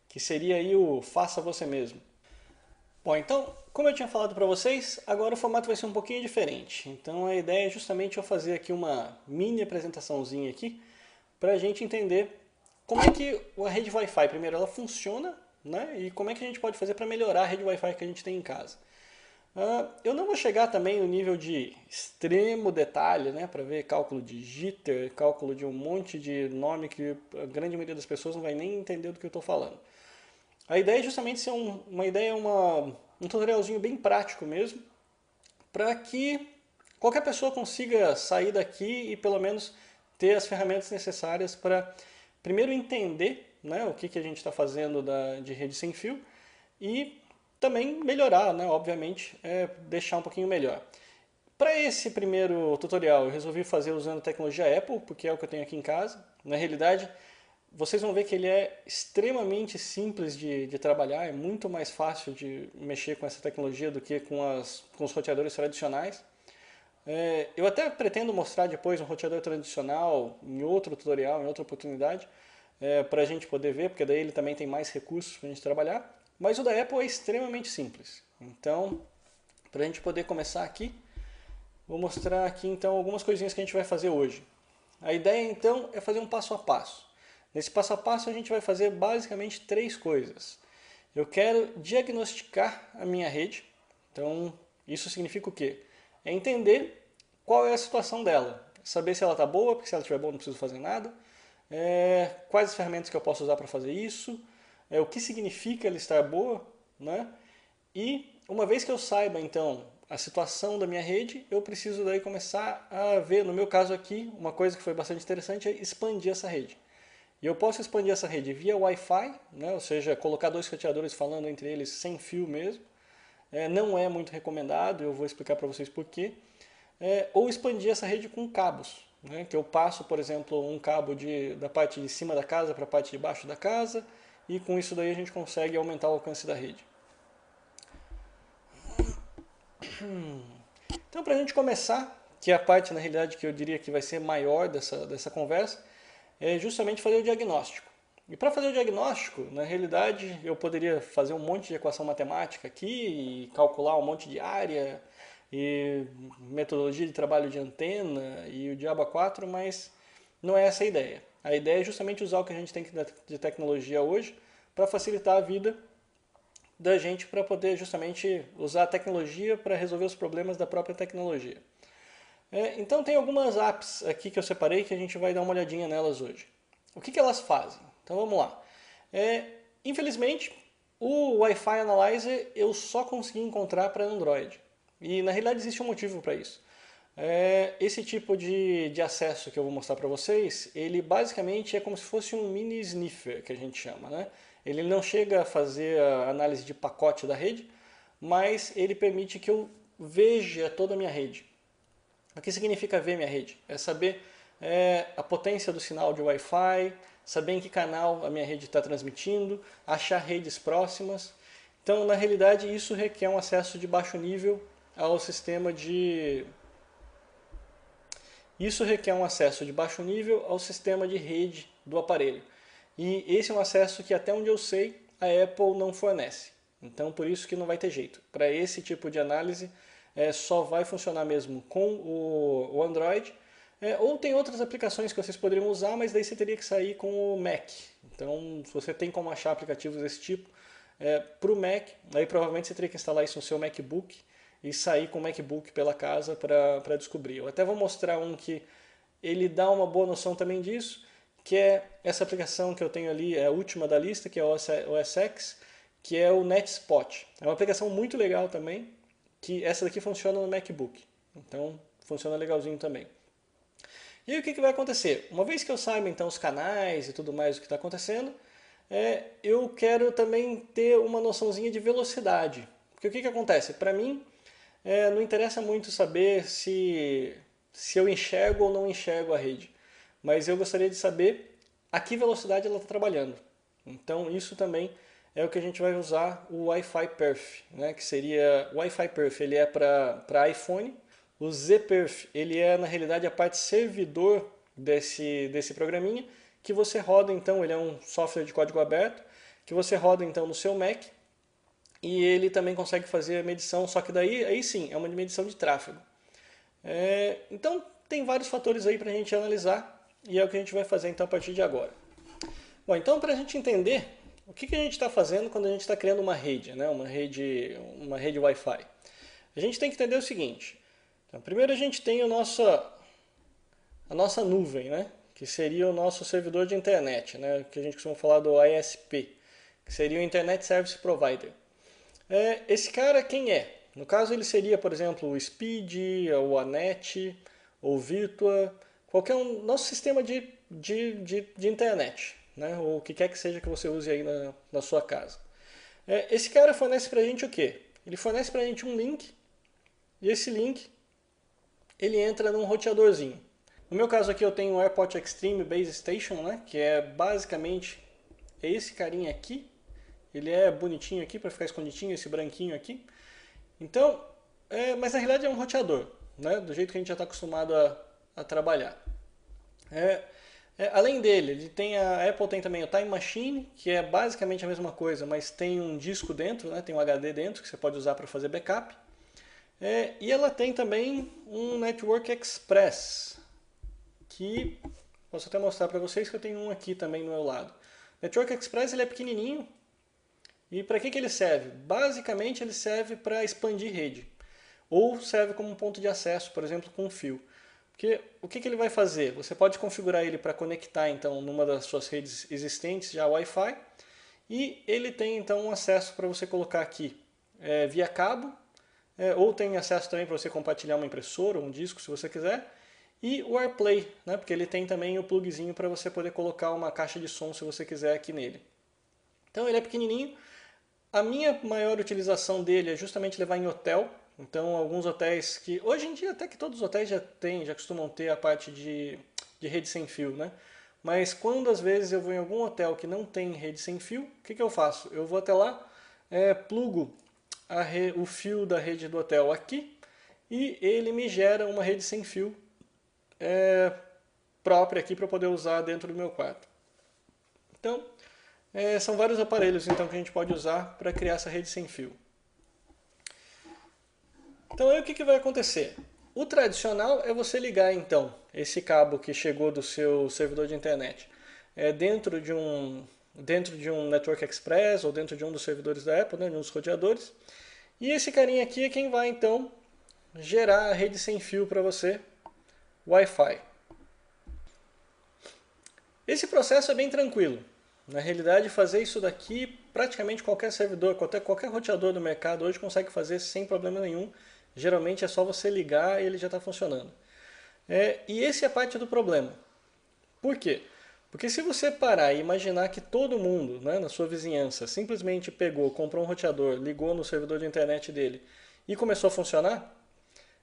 que seria aí o Faça Você Mesmo. Bom, então, como eu tinha falado para vocês, agora o formato vai ser um pouquinho diferente. Então a ideia é justamente eu fazer aqui uma mini apresentaçãozinha aqui para a gente entender como é que a rede Wi-Fi, primeiro, ela funciona, né? E como é que a gente pode fazer para melhorar a rede Wi-Fi que a gente tem em casa. Eu não vou chegar também no nível de extremo detalhe, né, para ver cálculo de jitter, cálculo de um monte de nome que a grande maioria das pessoas não vai nem entender do que eu estou falando. A ideia é justamente ser um tutorialzinho bem prático mesmo, para que qualquer pessoa consiga sair daqui e pelo menos ter as ferramentas necessárias para primeiro entender, né, o que a gente está fazendo de rede sem fio e também melhorar, né? Obviamente, deixar um pouquinho melhor. Para esse primeiro tutorial, eu resolvi fazer usando a tecnologia Apple, porque é o que eu tenho aqui em casa. Na realidade, vocês vão ver que ele é extremamente simples de trabalhar, é muito mais fácil de mexer com essa tecnologia do que com os roteadores tradicionais. Eu até pretendo mostrar depois um roteador tradicional em outro tutorial, em outra oportunidade, para a gente poder ver, porque daí ele também tem mais recursos para a gente trabalhar. Mas o da Apple é extremamente simples. Então, para a gente poder começar aqui, vou mostrar aqui então algumas coisinhas que a gente vai fazer hoje. A ideia então é fazer um passo a passo. Nesse passo a passo a gente vai fazer basicamente três coisas. Eu quero diagnosticar a minha rede. Então, isso significa o quê? É entender qual é a situação dela. Saber se ela está boa, porque se ela estiver boa não preciso fazer nada. Quais as ferramentas que eu posso usar para fazer isso. O que significa ela estar boa, né? E uma vez que eu saiba então a situação da minha rede, eu preciso daí começar a ver, no meu caso aqui, uma coisa que foi bastante interessante é expandir essa rede. E eu posso expandir essa rede via Wi-Fi, né? Ou seja, colocar dois roteadores falando entre eles sem fio mesmo. Não é muito recomendado, eu vou explicar para vocês por quê. Ou expandir essa rede com cabos, né? Que eu passo, por exemplo, um cabo da parte de cima da casa para a parte de baixo da casa, e com isso daí a gente consegue aumentar o alcance da rede. Então, para a gente começar, que é a parte na realidade que eu diria que vai ser maior dessa conversa, é justamente fazer o diagnóstico. E para fazer o diagnóstico, na realidade, eu poderia fazer um monte de equação matemática aqui e calcular um monte de área e metodologia de trabalho de antena e o diabo a quatro, mas não é essa a ideia. A ideia é justamente usar o que a gente tem de tecnologia hoje para facilitar a vida da gente, para poder justamente usar a tecnologia para resolver os problemas da própria tecnologia. Então tem algumas apps aqui que eu separei que a gente vai dar uma olhadinha nelas hoje. O que elas fazem? Então vamos lá. Infelizmente, o Wi-Fi Analyzer eu só consegui encontrar para Android. E na realidade existe um motivo para isso. Esse tipo de acesso que eu vou mostrar para vocês, ele basicamente é como se fosse um mini sniffer, que a gente chama, né? Ele não chega a fazer a análise de pacote da rede, mas ele permite que eu veja toda a minha rede. O que significa ver minha rede? É saber a potência do sinal de Wi-Fi, saber em que canal a minha rede está transmitindo, achar redes próximas. Então, na realidade, isso requer um acesso de baixo nível ao sistema de... Isso requer um acesso de baixo nível ao sistema de rede do aparelho. E esse é um acesso que, até onde eu sei, a Apple não fornece. Então, por isso que não vai ter jeito. Para esse tipo de análise, só vai funcionar mesmo com o Android. Ou tem outras aplicações que vocês poderiam usar, mas daí você teria que sair com o Mac. Então, se você tem como achar aplicativos desse tipo, para o Mac, aí provavelmente você teria que instalar isso no seu MacBook e sair com o MacBook pela casa para descobrir. Eu até vou mostrar um que ele dá uma boa noção também disso, que é essa aplicação que eu tenho ali, é a última da lista, que é o OS X, que é o NetSpot. É uma aplicação muito legal também, que essa daqui funciona no MacBook. Então, funciona legalzinho também. E aí o que vai acontecer? Uma vez que eu saiba então os canais e tudo mais o que está acontecendo, eu quero também ter uma noçãozinha de velocidade. Porque o que acontece? Para mim, não interessa muito saber se eu enxergo ou não enxergo a rede. Mas eu gostaria de saber a que velocidade ela está trabalhando. Então isso também é o que a gente vai usar o Wi-Fi Perf, né? Que seria o Wi-Fi Perf, ele é para iPhone. O ZPerf, ele é na realidade a parte servidor desse programinha, que você roda então, ele é um software de código aberto, que você roda então no seu Mac, e ele também consegue fazer a medição, só que daí aí sim, é uma medição de tráfego. Então tem vários fatores aí para a gente analisar, e é o que a gente vai fazer então a partir de agora. Bom, então para a gente entender o que a gente está fazendo quando a gente está criando uma rede, né? uma rede Wi-Fi. A gente tem que entender o seguinte. Então, primeiro a gente tem a nossa nuvem, né? Que seria o nosso servidor de internet, né? Que a gente costuma falar do ISP, que seria o Internet Service Provider. Esse cara quem é? No caso ele seria, por exemplo, o Speed, ou a NET, ou Virtua, qualquer nosso sistema de internet, né? Ou o que quer que seja que você use aí na sua casa. Esse cara fornece para a gente o quê? Ele fornece para a gente um link, e esse link ele entra num roteadorzinho. No meu caso aqui eu tenho o AirPort Extreme Base Station, né, que é basicamente esse carinha aqui. Ele é bonitinho aqui para ficar escondidinho, esse branquinho aqui. Então, mas na realidade é um roteador, né, do jeito que a gente já está acostumado a trabalhar. Além dele, a Apple tem também o Time Machine, que é basicamente a mesma coisa, mas tem um disco dentro, né, tem um HD dentro que você pode usar para fazer backup. E ela tem também um Network Express, que posso até mostrar para vocês que eu tenho um aqui também no meu lado. Network Express ele é pequenininho e para que ele serve? Basicamente ele serve para expandir rede ou serve como um ponto de acesso, por exemplo, com fio. Porque o que ele vai fazer? Você pode configurar ele para conectar então numa das suas redes existentes já Wi-Fi e ele tem então um acesso para você colocar aqui via cabo ou tem acesso também para você compartilhar uma impressora ou um disco se você quiser. E o AirPlay, né, porque ele tem também o plugzinho para você poder colocar uma caixa de som se você quiser aqui nele. Então ele é pequenininho. A minha maior utilização dele é justamente levar em hotel. Então alguns hotéis que, hoje em dia até que todos os hotéis já costumam ter a parte de rede sem fio, né? Mas quando às vezes eu vou em algum hotel que não tem rede sem fio, o que eu faço? Eu vou até lá, plugo o fio da rede do hotel aqui e ele me gera uma rede sem fio própria aqui para poder usar dentro do meu quarto. Então, são vários aparelhos então que a gente pode usar para criar essa rede sem fio. Então aí o que vai acontecer? O tradicional é você ligar então esse cabo que chegou do seu servidor de internet dentro de um Network Express ou dentro de um dos servidores da Apple, né, de um dos roteadores. E esse carinha aqui é quem vai então gerar a rede sem fio para você, Wi-Fi. Esse processo é bem tranquilo. Na realidade, fazer isso daqui, praticamente qualquer servidor, qualquer roteador do mercado hoje consegue fazer sem problema nenhum. Geralmente é só você ligar e ele já está funcionando. E esse é parte do problema. Por quê? Porque se você parar e imaginar que todo mundo, né, na sua vizinhança simplesmente pegou, comprou um roteador, ligou no servidor de internet dele e começou a funcionar,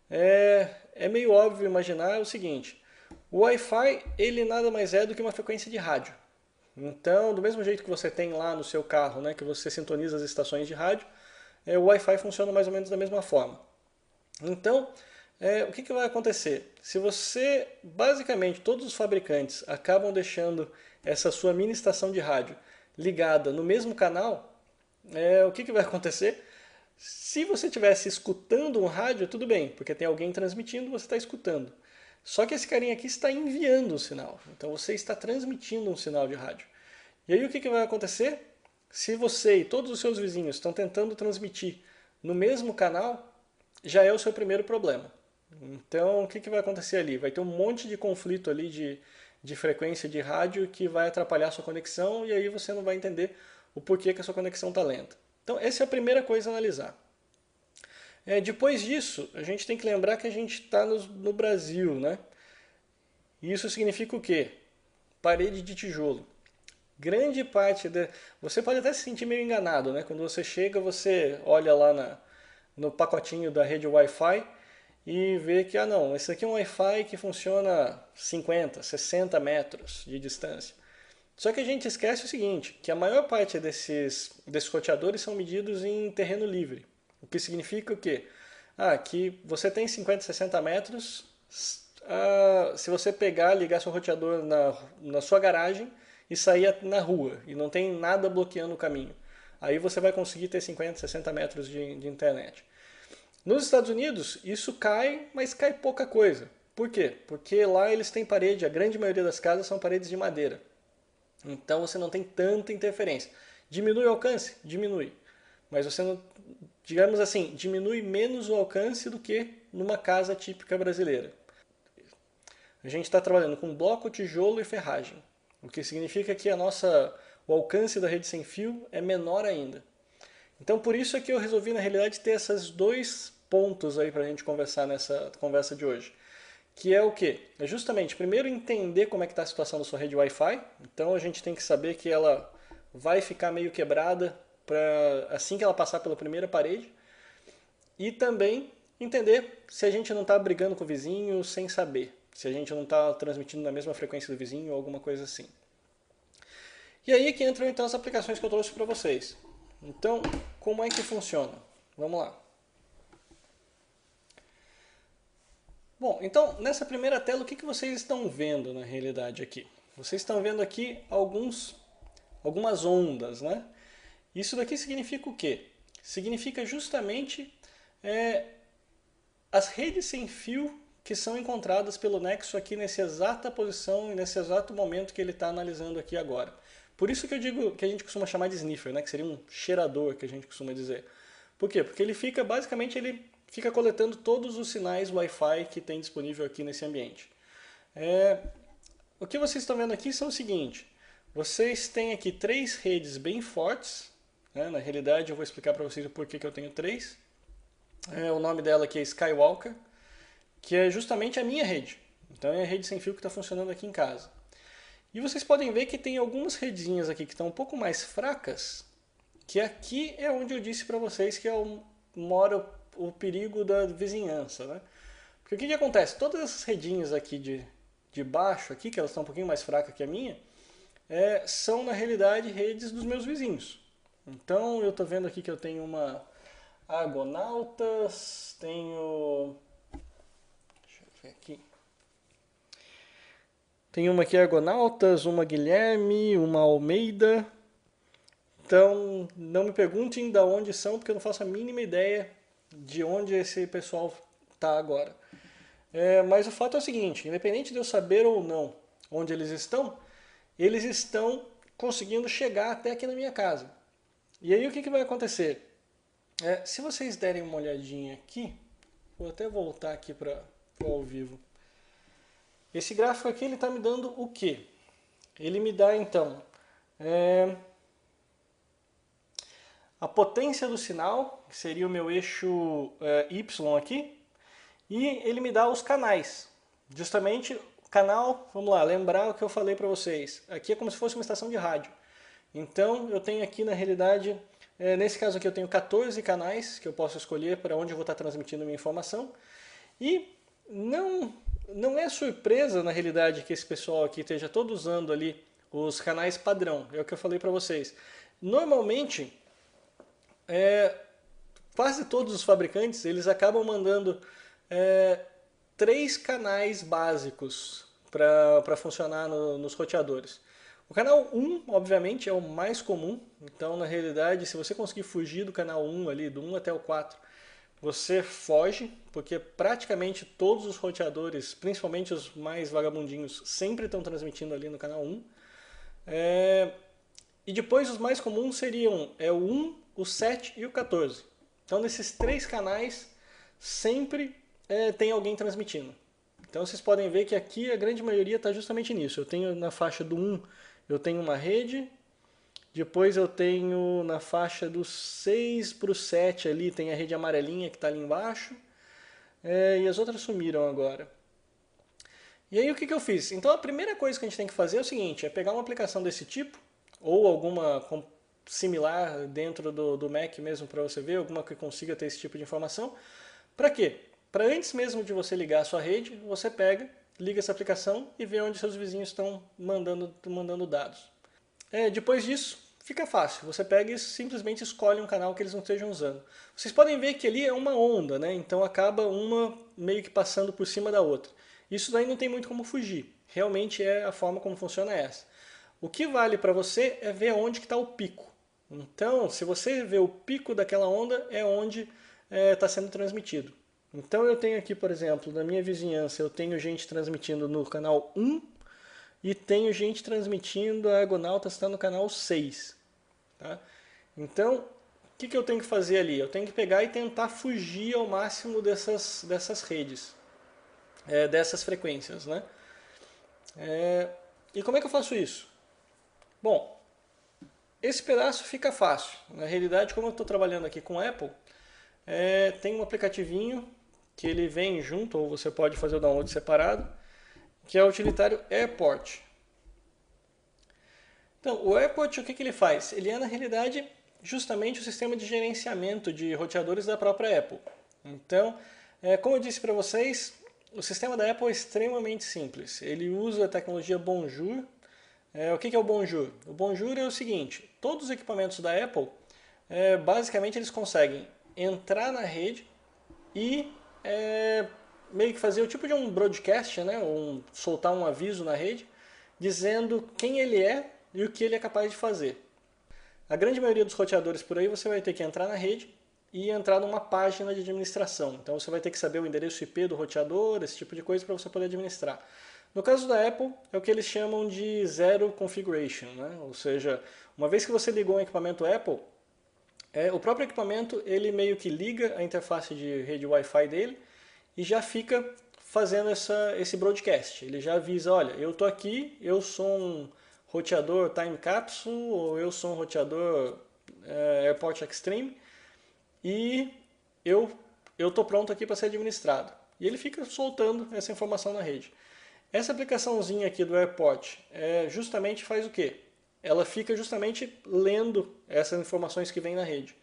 é meio óbvio imaginar o seguinte: o Wi-Fi ele nada mais é do que uma frequência de rádio. Então, do mesmo jeito que você tem lá no seu carro, né, que você sintoniza as estações de rádio, o Wi-Fi funciona mais ou menos da mesma forma. Então, o que vai acontecer? Se você, basicamente, todos os fabricantes acabam deixando essa sua mini estação de rádio ligada no mesmo canal, o que vai acontecer? Se você estivesse escutando um rádio, tudo bem, porque tem alguém transmitindo, você está escutando. Só que esse carinha aqui está enviando um sinal, então você está transmitindo um sinal de rádio. E aí o que vai acontecer? Se você e todos os seus vizinhos estão tentando transmitir no mesmo canal, já é o seu primeiro problema. Então, o que vai acontecer ali? Vai ter um monte de conflito ali de frequência de rádio que vai atrapalhar a sua conexão e aí você não vai entender o porquê que a sua conexão está lenta. Então, essa é a primeira coisa a analisar. Depois disso, a gente tem que lembrar que a gente está no Brasil, né? E isso significa o quê? Parede de tijolo. Grande parte você pode até se sentir meio enganado, né? Quando você chega, você olha lá no pacotinho da rede Wi-Fi e vê que, não, esse aqui é um Wi-Fi que funciona 50, 60 metros de distância. Só que a gente esquece o seguinte, que a maior parte desses roteadores são medidos em terreno livre. O que significa o quê? Que você tem 50, 60 metros, se você pegar, ligar seu roteador na sua garagem e sair na rua, e não tem nada bloqueando o caminho, aí você vai conseguir ter 50, 60 metros de internet. Nos Estados Unidos, isso cai, mas cai pouca coisa. Por quê? Porque lá eles têm parede, a grande maioria das casas são paredes de madeira. Então você não tem tanta interferência. Diminui o alcance? Diminui. Mas você não, digamos assim, diminui menos o alcance do que numa casa típica brasileira. A gente está trabalhando com bloco, tijolo e ferragem. O que significa que o alcance da rede sem fio é menor ainda. Então por isso é que eu resolvi na realidade ter esses dois pontos aí para a gente conversar nessa conversa de hoje. Que é o quê? É justamente primeiro entender como é que está a situação da sua rede Wi-Fi. Então a gente tem que saber que ela vai ficar meio quebrada assim que ela passar pela primeira parede. E também entender se a gente não está brigando com o vizinho sem saber. Se a gente não está transmitindo na mesma frequência do vizinho ou alguma coisa assim. E aí que entram então as aplicações que eu trouxe para vocês. Então, como é que funciona? Vamos lá. Bom, então nessa primeira tela o que vocês estão vendo na realidade aqui? Vocês estão vendo aqui algumas ondas, né? Isso daqui significa o quê? Significa justamente as redes sem fio que são encontradas pelo Nexo aqui nessa exata posição e nesse exato momento que ele está analisando aqui agora. Por isso que eu digo que a gente costuma chamar de sniffer, né? Que seria um cheirador, que a gente costuma dizer. Por quê? Porque ele fica, basicamente, ele fica coletando todos os sinais Wi-Fi que tem disponível aqui nesse ambiente. O que vocês estão vendo aqui são o seguinte, vocês têm aqui 3 redes bem fortes, né? Na realidade eu vou explicar para vocês o porquê que eu tenho 3. O nome dela aqui é Skywalker, que é justamente a minha rede. Então é a rede sem fio que está funcionando aqui em casa. E vocês podem ver que tem algumas redinhas aqui que estão um pouco mais fracas, que aqui é onde eu disse para vocês que mora o perigo da vizinhança, né? Porque o que acontece? Todas essas redinhas aqui de baixo, aqui, que elas estão um pouquinho mais fracas que a minha, são na realidade redes dos meus vizinhos. Então eu estou vendo aqui que eu tenho uma Argonautas, tenho... Deixa eu ver aqui. Tem uma aqui Argonautas, uma Guilherme, uma Almeida. Então, não me perguntem de onde são, porque eu não faço a mínima ideia de onde esse pessoal está agora. Mas o fato é o seguinte, independente de eu saber ou não onde eles estão conseguindo chegar até aqui na minha casa. E aí o que vai acontecer? Se vocês derem uma olhadinha aqui, vou até voltar aqui para o ao vivo. Esse gráfico aqui ele está me dando o quê? Ele me dá então a potência do sinal, que seria o meu eixo Y aqui, e ele me dá os canais. Justamente o canal, vamos lá, lembrar o que eu falei para vocês. Aqui é como se fosse uma estação de rádio. Então eu tenho aqui na realidade, nesse caso aqui eu tenho 14 canais que eu posso escolher para onde eu vou estar transmitindo minha informação. E não é surpresa na realidade que esse pessoal aqui esteja todo usando ali os canais padrão. É o que eu falei para vocês. Normalmente, quase todos os fabricantes eles acabam mandando 3 canais básicos para funcionar nos roteadores. O canal 1, obviamente, é o mais comum. Então, na realidade, se você conseguir fugir do canal 1 ali, do 1 até o 4, você foge, porque praticamente todos os roteadores, principalmente os mais vagabundinhos, sempre estão transmitindo ali no canal 1. E depois os mais comuns seriam o 1, o 7 e o 14. Então nesses 3 canais sempre tem alguém transmitindo. Então vocês podem ver que aqui a grande maioria está justamente nisso. Eu tenho na faixa do 1, eu tenho uma rede. Depois eu tenho na faixa do 6 para o 7 ali, tem a rede amarelinha que está ali embaixo. E as outras sumiram agora. E aí o que eu fiz? Então a primeira coisa que a gente tem que fazer é o seguinte, é pegar uma aplicação desse tipo, ou alguma similar dentro do Mac mesmo para você ver, alguma que consiga ter esse tipo de informação. Para quê? Para antes mesmo de você ligar a sua rede, você pega, liga essa aplicação e vê onde seus vizinhos estão mandando dados. Depois disso, fica fácil. Você pega e simplesmente escolhe um canal que eles não estejam usando. Vocês podem ver que ali é uma onda, né? Então acaba uma meio que passando por cima da outra. Isso daí não tem muito como fugir. Realmente a forma como funciona essa. O que vale para você é ver onde está o pico. Então, se você vê o pico daquela onda, é onde está sendo transmitido. Então eu tenho aqui, por exemplo, na minha vizinhança, eu tenho gente transmitindo no canal 1, e tenho gente transmitindo, a Argonautas está no canal 6. Tá? Então, o que eu tenho que fazer ali? Eu tenho que pegar e tentar fugir ao máximo dessas redes, dessas frequências. Né? E como é que eu faço isso? Bom, esse pedaço fica fácil. Na realidade, como eu estou trabalhando aqui com Apple, tem um aplicativinho que ele vem junto, ou você pode fazer o download separado, que é o utilitário Airport. Então, o Airport, o que ele faz? Ele na realidade, justamente o sistema de gerenciamento de roteadores da própria Apple. Então, como eu disse para vocês, o sistema da Apple é extremamente simples. Ele usa a tecnologia Bonjour. O que é o Bonjour? O Bonjour é o seguinte, todos os equipamentos da Apple, basicamente eles conseguem entrar na rede e meio que fazer o tipo de um broadcast, né? Soltar um aviso na rede, dizendo quem ele é e o que ele é capaz de fazer. A grande maioria dos roteadores por aí você vai ter que entrar na rede e entrar numa página de administração. Então você vai ter que saber o endereço IP do roteador, esse tipo de coisa para você poder administrar. No caso da Apple, é o que eles chamam de Zero Configuration, né? Ou seja, uma vez que você ligou um equipamento Apple, o próprio equipamento ele meio que liga a interface de rede Wi-Fi dele e já fica fazendo esse broadcast. Ele já avisa, olha, eu estou aqui, eu sou um roteador Time Capsule ou eu sou um roteador Airport Extreme e eu estou pronto aqui para ser administrado. E ele fica soltando essa informação na rede. Essa aplicaçãozinha aqui do Airport justamente faz o quê? Ela fica justamente lendo essas informações que vem na rede.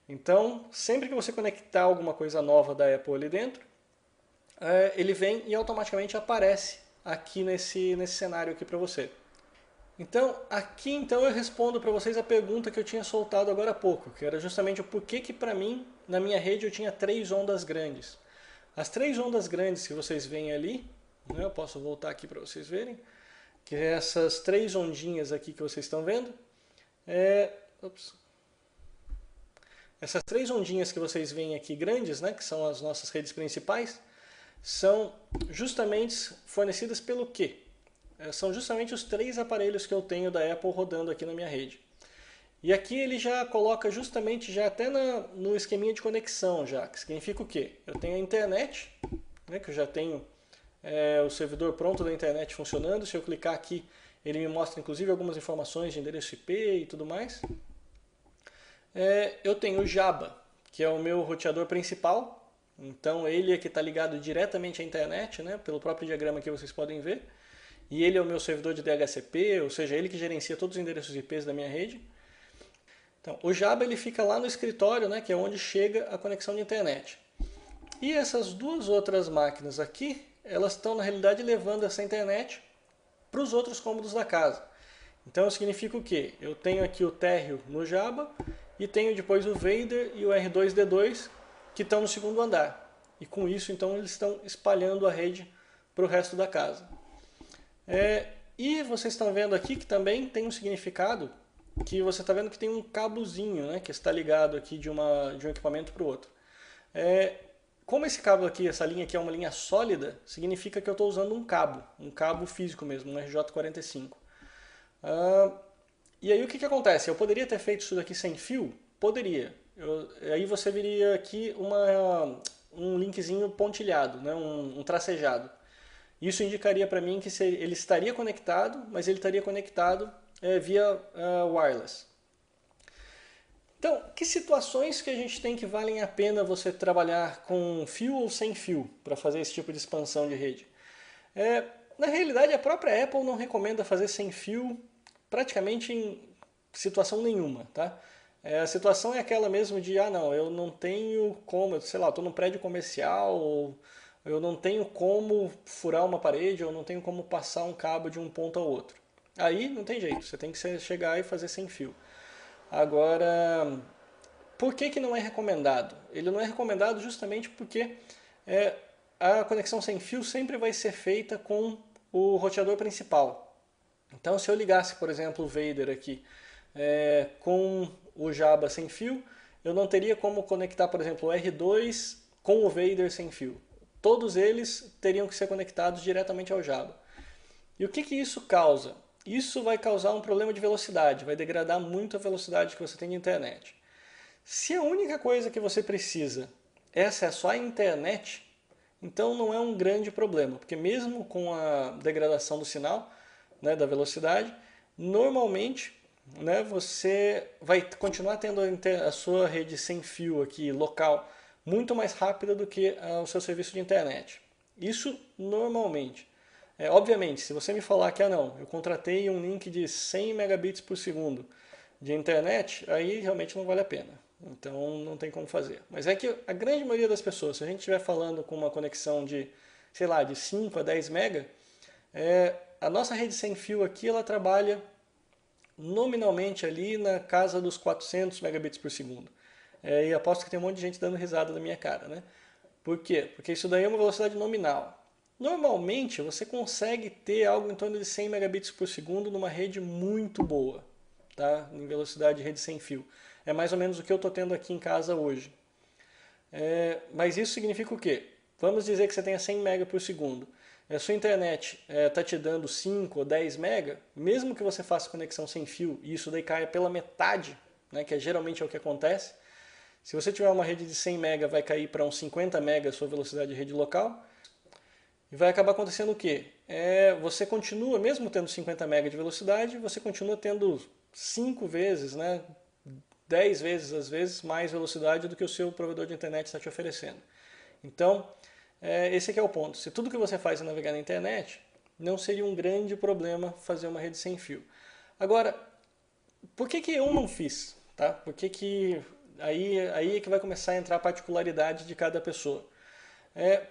Então, sempre que você conectar alguma coisa nova da Apple ali dentro, ele vem e automaticamente aparece aqui nesse cenário aqui para você. Então, aqui eu respondo para vocês a pergunta que eu tinha soltado agora há pouco, que era justamente o porquê que para mim, na minha rede, eu tinha 3 ondas grandes. As 3 ondas grandes que vocês veem ali, né, eu posso voltar aqui para vocês verem, que é essas 3 ondinhas aqui que vocês estão vendo. Essas 3 ondinhas que vocês veem aqui grandes, né, que são as nossas redes principais, são justamente fornecidas pelo quê? São justamente os 3 aparelhos que eu tenho da Apple rodando aqui na minha rede. E aqui ele já coloca justamente já até no esqueminha de conexão, já, que significa o quê? Eu tenho a internet, né, que eu já tenho o servidor pronto da internet funcionando. Se eu clicar aqui, ele me mostra inclusive algumas informações de endereço IP e tudo mais. Eu tenho o Jabba, que é o meu roteador principal. Então ele é que está ligado diretamente à internet, né, pelo próprio diagrama que vocês podem ver. E ele é o meu servidor de DHCP, ou seja, ele que gerencia todos os endereços IPs da minha rede. Então, o Jabba ele fica lá no escritório, né, que é onde chega a conexão de internet. E essas 2 outras máquinas aqui, elas estão na realidade levando essa internet para os outros cômodos da casa. Então significa o quê? Eu tenho aqui o térreo no Jabba e tenho depois o Vader e o R2-D2 que estão no 2º andar. E com isso, então, eles estão espalhando a rede para o resto da casa. E vocês estão vendo aqui que também tem um significado, que você está vendo que tem um cabozinho, né, que está ligado aqui de um equipamento para o outro. Como esse cabo aqui, essa linha aqui é uma linha sólida, significa que eu estou usando um cabo físico mesmo, um RJ45. E aí o que acontece? Eu poderia ter feito isso daqui sem fio? Poderia. Aí você viria aqui um linkzinho pontilhado, né, um tracejado. Isso indicaria para mim que ele estaria conectado, mas ele estaria conectado via wireless. Então, que situações que a gente tem que valem a pena você trabalhar com fio ou sem fio para fazer esse tipo de expansão de rede? Na realidade, a própria Apple não recomenda fazer sem fio praticamente em situação nenhuma, tá? A situação é aquela mesmo de, não, eu não tenho como, sei lá, estou num prédio comercial, ou eu não tenho como furar uma parede, ou não tenho como passar um cabo de um ponto ao outro. Aí não tem jeito, você tem que chegar e fazer sem fio. Agora, por que não é recomendado? Ele não é recomendado justamente porque a conexão sem fio sempre vai ser feita com o roteador principal. Então, se eu ligasse, por exemplo, o Vader aqui com o Jabba sem fio, eu não teria como conectar, por exemplo, o R2 com o Vader sem fio. Todos eles teriam que ser conectados diretamente ao Jabba. E o que isso causa? Isso vai causar um problema de velocidade, vai degradar muito a velocidade que você tem de internet. Se a única coisa que você precisa é acesso à internet, então não é um grande problema, porque mesmo com a degradação do sinal, né, da velocidade, normalmente, né, você vai continuar tendo a sua rede sem fio aqui local muito mais rápida do que o seu serviço de internet. Isso normalmente. Obviamente, se você me falar que não, eu contratei um link de 100 megabits por segundo de internet, aí realmente não vale a pena. Então não tem como fazer. Mas é que a grande maioria das pessoas, se a gente estiver falando com uma conexão de, sei lá, de 5 a 10 mega, a nossa rede sem fio aqui, ela trabalha nominalmente ali na casa dos 400 megabits por segundo. E aposto que tem um monte de gente dando risada na minha cara, né? Por quê? Porque isso daí é uma velocidade nominal. Normalmente você consegue ter algo em torno de 100 megabits por segundo numa rede muito boa, tá? Em velocidade de rede sem fio. É mais ou menos o que eu estou tendo aqui em casa hoje. Mas isso significa o quê? Vamos dizer que você tenha 100 mega por segundo. A sua internet está te dando 5 ou 10 mega, mesmo que você faça conexão sem fio e isso daí caia pela metade, né, que geralmente é o que acontece. Se você tiver uma rede de 100 mega, vai cair para uns 50 mega a sua velocidade de rede local. E vai acabar acontecendo o quê? Você continua, mesmo tendo 50 mega de velocidade, você continua tendo 5 vezes, né, 10 vezes às vezes mais velocidade do que o seu provedor de internet está te oferecendo. Então, esse aqui é o ponto. Se tudo que você faz é navegar na internet, não seria um grande problema fazer uma rede sem fio. Agora, por que eu não fiz? Tá? Por que aí é que vai começar a entrar a particularidade de cada pessoa.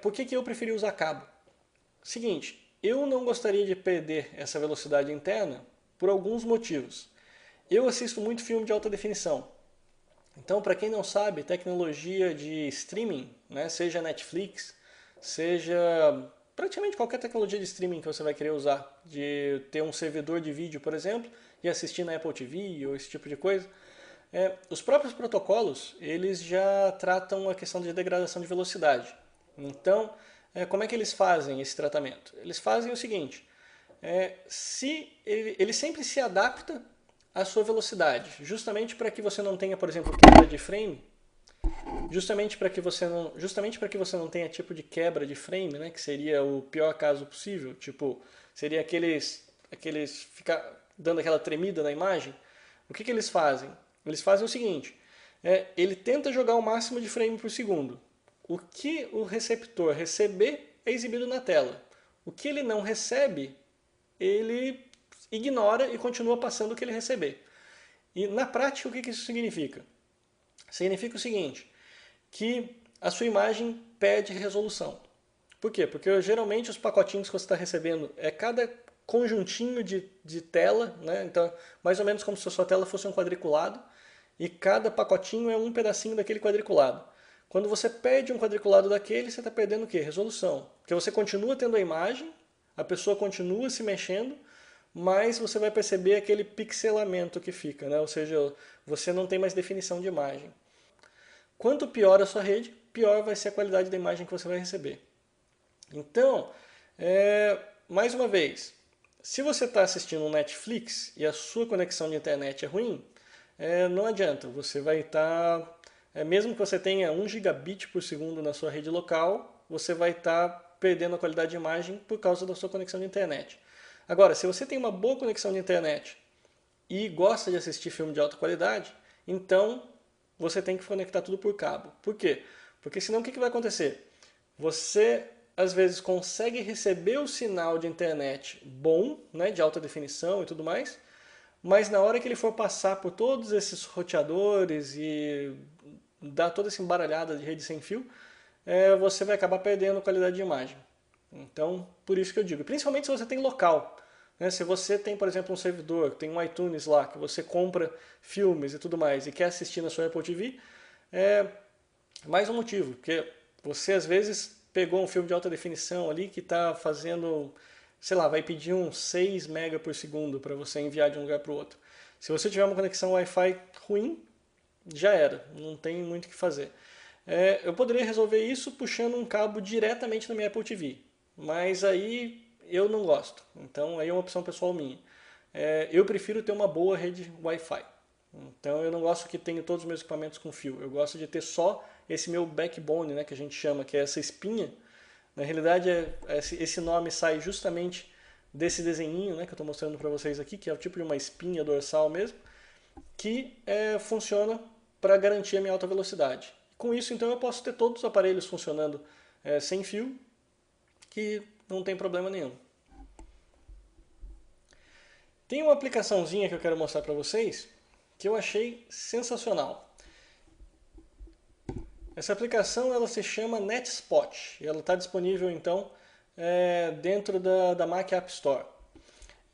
Por que eu preferi usar cabo? Seguinte, eu não gostaria de perder essa velocidade interna por alguns motivos. Eu assisto muito filme de alta definição. Então, para quem não sabe, tecnologia de streaming, né, seja Netflix, seja praticamente qualquer tecnologia de streaming que você vai querer usar, de ter um servidor de vídeo, por exemplo, e assistir na Apple TV ou esse tipo de coisa, os próprios protocolos, eles já tratam a questão de degradação de velocidade. Então, como é que eles fazem esse tratamento? Eles fazem o seguinte, ele sempre se adapta à sua velocidade, justamente para que você não tenha, por exemplo, quebra de frame, justamente para que você não tenha tipo de quebra de frame, né, que seria o pior caso possível, tipo, seria aqueles ficar dando aquela tremida na imagem. O que eles fazem? Eles fazem o seguinte, ele tenta jogar o máximo de frame por segundo. O que o receptor receber é exibido na tela. O que ele não recebe, ele ignora e continua passando o que ele receber. E na prática, o que isso significa? Significa o seguinte, que a sua imagem perde resolução. Por quê? Porque geralmente os pacotinhos que você está recebendo é cada conjuntinho de tela, né? Então, mais ou menos como se a sua tela fosse um quadriculado, e cada pacotinho é um pedacinho daquele quadriculado. Quando você perde um quadriculado daquele, você está perdendo o quê? Resolução. Porque você continua tendo a imagem, a pessoa continua se mexendo, mas você vai perceber aquele pixelamento que fica, né? Ou seja, você não tem mais definição de imagem. Quanto pior a sua rede, pior vai ser a qualidade da imagem que você vai receber. Então, mais uma vez, se você está assistindo um Netflix e a sua conexão de internet é ruim, não adianta, você vai estar, mesmo que você tenha 1 gigabit por segundo na sua rede local, você vai estar perdendo a qualidade de imagem por causa da sua conexão de internet. Agora, se você tem uma boa conexão de internet e gosta de assistir filme de alta qualidade, então você tem que conectar tudo por cabo. Por quê? Porque senão o que vai acontecer? Você às vezes consegue receber o sinal de internet bom, né, de alta definição e tudo mais, mas na hora que ele for passar por todos esses roteadores e dar toda essa embaralhada de rede sem fio, você vai acabar perdendo qualidade de imagem. Então, por isso que eu digo, principalmente se você tem local. Né? Se você tem, por exemplo, um servidor, tem um iTunes lá, que você compra filmes e tudo mais, e quer assistir na sua Apple TV, é mais um motivo, porque você às vezes pegou um filme de alta definição ali que está fazendo, sei lá, vai pedir uns 6 mega por segundo para você enviar de um lugar para o outro. Se você tiver uma conexão Wi-Fi ruim, já era, não tem muito o que fazer. Eu poderia resolver isso puxando um cabo diretamente na minha Apple TV, mas aí eu não gosto, então aí é uma opção pessoal minha. Eu prefiro ter uma boa rede Wi-Fi, então eu não gosto que tenha todos os meus equipamentos com fio, eu gosto de ter só esse meu backbone, né, que a gente chama, que é essa espinha. Na realidade, esse nome sai justamente desse desenhinho, né, que eu estou mostrando para vocês aqui, que é o tipo de uma espinha dorsal mesmo, que funciona para garantir a minha alta velocidade. Com isso, então, eu posso ter todos os aparelhos funcionando sem fio, que não tem problema nenhum. Tem uma aplicaçãozinha que eu quero mostrar para vocês, que eu achei sensacional. Essa aplicação ela se chama NetSpot e ela está disponível então dentro da Mac App Store.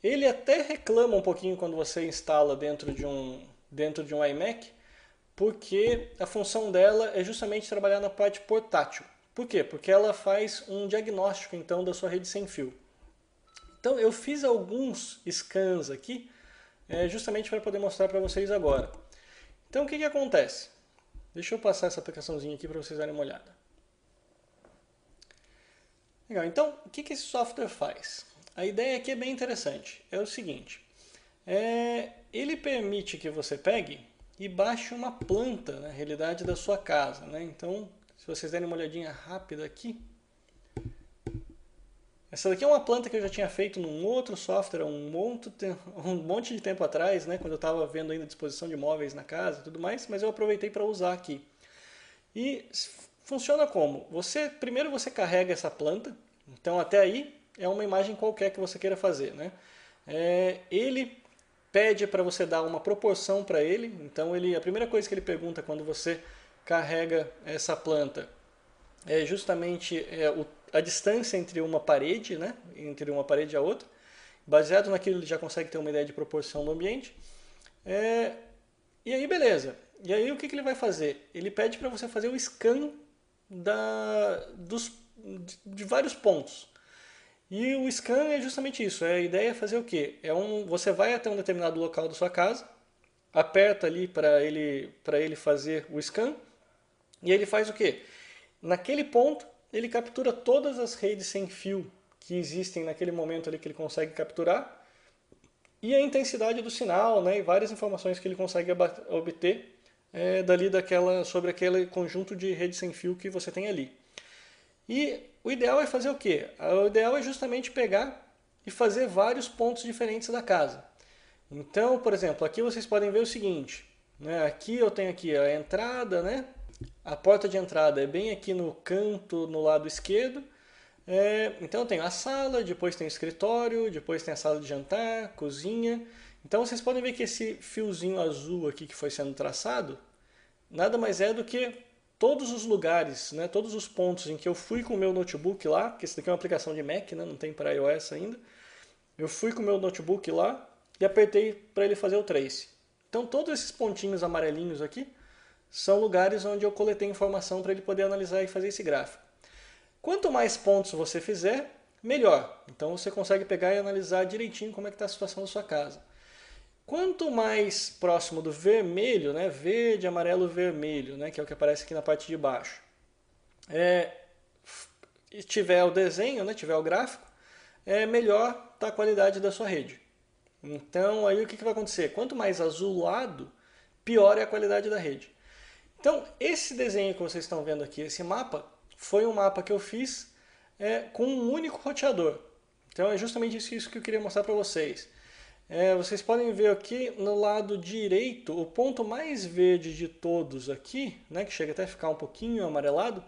Ele até reclama um pouquinho quando você instala dentro de um iMac, porque a função dela é justamente trabalhar na parte portátil. Por quê? Porque ela faz um diagnóstico então da sua rede sem fio. Então eu fiz alguns scans aqui, justamente para poder mostrar para vocês agora. Então o que acontece? Deixa eu passar essa aplicaçãozinha aqui para vocês darem uma olhada. Legal, então o que esse software faz? A ideia aqui é bem interessante. É o seguinte, ele permite que você pegue e baixe uma planta, na realidade, da sua casa. Né? Então, se vocês derem uma olhadinha rápida aqui, essa daqui é uma planta que eu já tinha feito num outro software um monte de tempo atrás, né? Quando eu estava vendo ainda a disposição de móveis na casa e tudo mais, mas eu aproveitei para usar aqui. E funciona como? Primeiro você carrega essa planta, então até aí é uma imagem qualquer que você queira fazer. Né? Ele pede para você dar uma proporção para ele, então a primeira coisa que ele pergunta quando você carrega essa planta é justamente a distância entre uma parede, né? Entre uma parede e a outra. Baseado naquilo ele já consegue ter uma ideia de proporção no ambiente. E aí beleza. E aí o que ele vai fazer? Ele pede para você fazer o scan de vários pontos. E o scan é justamente isso. A ideia é fazer o quê? Você vai até um determinado local da sua casa, aperta ali para ele fazer o scan, e ele faz o quê? Naquele ponto, ele captura todas as redes sem fio que existem naquele momento ali que ele consegue capturar, e a intensidade do sinal, né, e várias informações que ele consegue obter sobre aquele conjunto de redes sem fio que você tem ali. E o ideal é fazer o quê? O ideal é justamente pegar e fazer vários pontos diferentes da casa. Então, por exemplo, aqui vocês podem ver o seguinte, né? Aqui eu tenho aqui a entrada, né? A porta de entrada é bem aqui no canto, no lado esquerdo. Então eu tenho a sala, depois tem o escritório, depois tem a sala de jantar, cozinha. Então vocês podem ver que esse fiozinho azul aqui que foi sendo traçado, nada mais é do que todos os lugares, né, todos os pontos em que eu fui com o meu notebook lá, porque isso daqui é uma aplicação de Mac, né, não tem para iOS ainda. Eu fui com o meu notebook lá e apertei para ele fazer o trace. Então todos esses pontinhos amarelinhos aqui são lugares onde eu coletei informação para ele poder analisar e fazer esse gráfico. Quanto mais pontos você fizer, melhor. Então você consegue pegar e analisar direitinho como é que está a situação da sua casa. Quanto mais próximo do vermelho, né, verde, amarelo, vermelho, né, que é o que aparece aqui na parte de baixo, tiver o desenho, né, tiver o gráfico, melhor está a qualidade da sua rede. Então aí o que vai acontecer? Quanto mais azulado, pior é a qualidade da rede. Então esse desenho que vocês estão vendo aqui, esse mapa, foi um mapa que eu fiz com um único roteador. Então é justamente isso que eu queria mostrar para vocês. Vocês podem ver aqui no lado direito, o ponto mais verde de todos aqui, né, que chega até a ficar um pouquinho amarelado,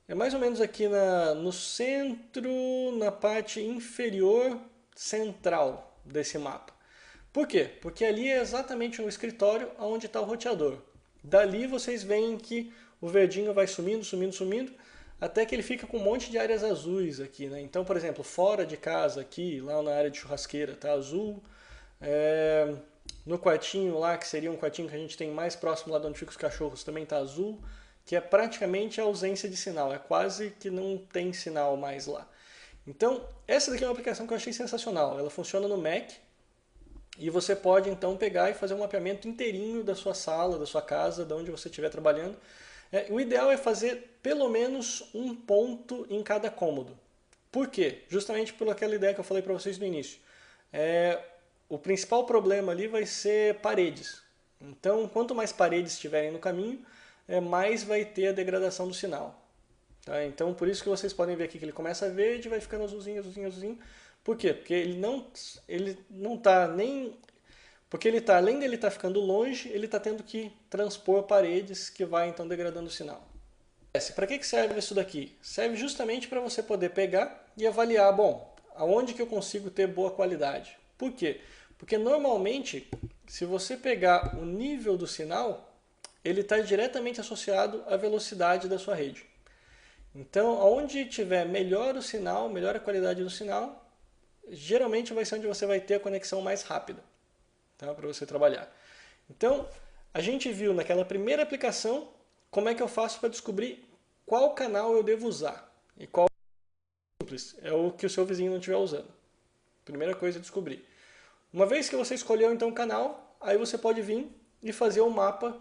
é mais ou menos aqui no centro, na parte inferior central desse mapa. Por quê? Porque ali é exatamente no escritório onde está o roteador. Dali vocês veem que o verdinho vai sumindo, sumindo, sumindo, até que ele fica com um monte de áreas azuis aqui. Né? Então, por exemplo, fora de casa aqui, lá na área de churrasqueira, tá azul. No quartinho lá, que seria um quartinho que a gente tem mais próximo lá de onde ficam os cachorros, também tá azul, que é praticamente a ausência de sinal. É quase que não tem sinal mais lá. Então, essa daqui é uma aplicação que eu achei sensacional. Ela funciona no Mac e você pode então pegar e fazer um mapeamento inteirinho da sua sala, da sua casa, de onde você estiver trabalhando. O ideal é fazer pelo menos um ponto em cada cômodo. Por quê? Justamente por aquela ideia que eu falei para vocês no início. O principal problema ali vai ser paredes. Então, quanto mais paredes estiverem no caminho, mais vai ter a degradação do sinal. Tá? Então, por isso que vocês podem ver aqui que ele começa verde e vai ficando azulzinho, azulzinho, azulzinho. Por quê? Porque ele não está nem... Porque além dele estar ficando longe, ele está tendo que transpor paredes que vai então degradando o sinal. Para que serve isso daqui? Serve justamente para você poder pegar e avaliar, bom, aonde que eu consigo ter boa qualidade. Por quê? Porque normalmente, se você pegar o nível do sinal, ele está diretamente associado à velocidade da sua rede. Então, onde tiver melhor o sinal, melhor a qualidade do sinal, geralmente vai ser onde você vai ter a conexão mais rápida, tá? Para você trabalhar. Então, a gente viu naquela primeira aplicação como é que eu faço para descobrir qual canal eu devo usar. E qual simples, é o que o seu vizinho não estiver usando. Primeira coisa é descobrir. Uma vez que você escolheu então o canal, aí você pode vir e fazer um mapa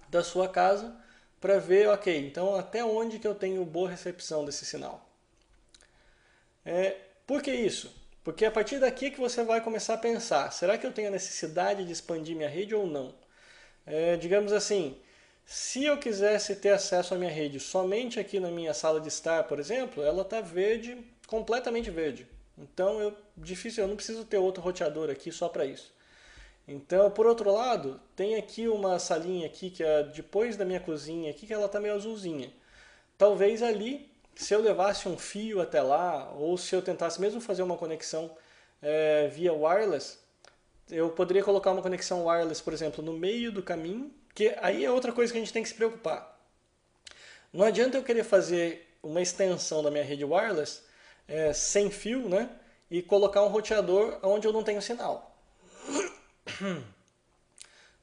da sua casa para ver, ok, então até onde que eu tenho boa recepção desse sinal. Por que isso? Porque a partir daqui que você vai começar a pensar, será que eu tenho a necessidade de expandir minha rede ou não? Digamos assim, se eu quisesse ter acesso à minha rede somente aqui na minha sala de estar, por exemplo, ela está verde, completamente verde. Então eu não preciso ter outro roteador aqui só para isso. Então, por outro lado, tem aqui uma salinha aqui que é depois da minha cozinha aqui, que ela está meio azulzinha. Talvez ali, se eu levasse um fio até lá, ou se eu tentasse mesmo fazer uma conexão via wireless, eu poderia colocar uma conexão wireless, por exemplo, no meio do caminho, que aí é outra coisa que a gente tem que se preocupar. Não adianta eu querer fazer uma extensão da minha rede wireless sem fio, né? E colocar um roteador onde eu não tenho sinal.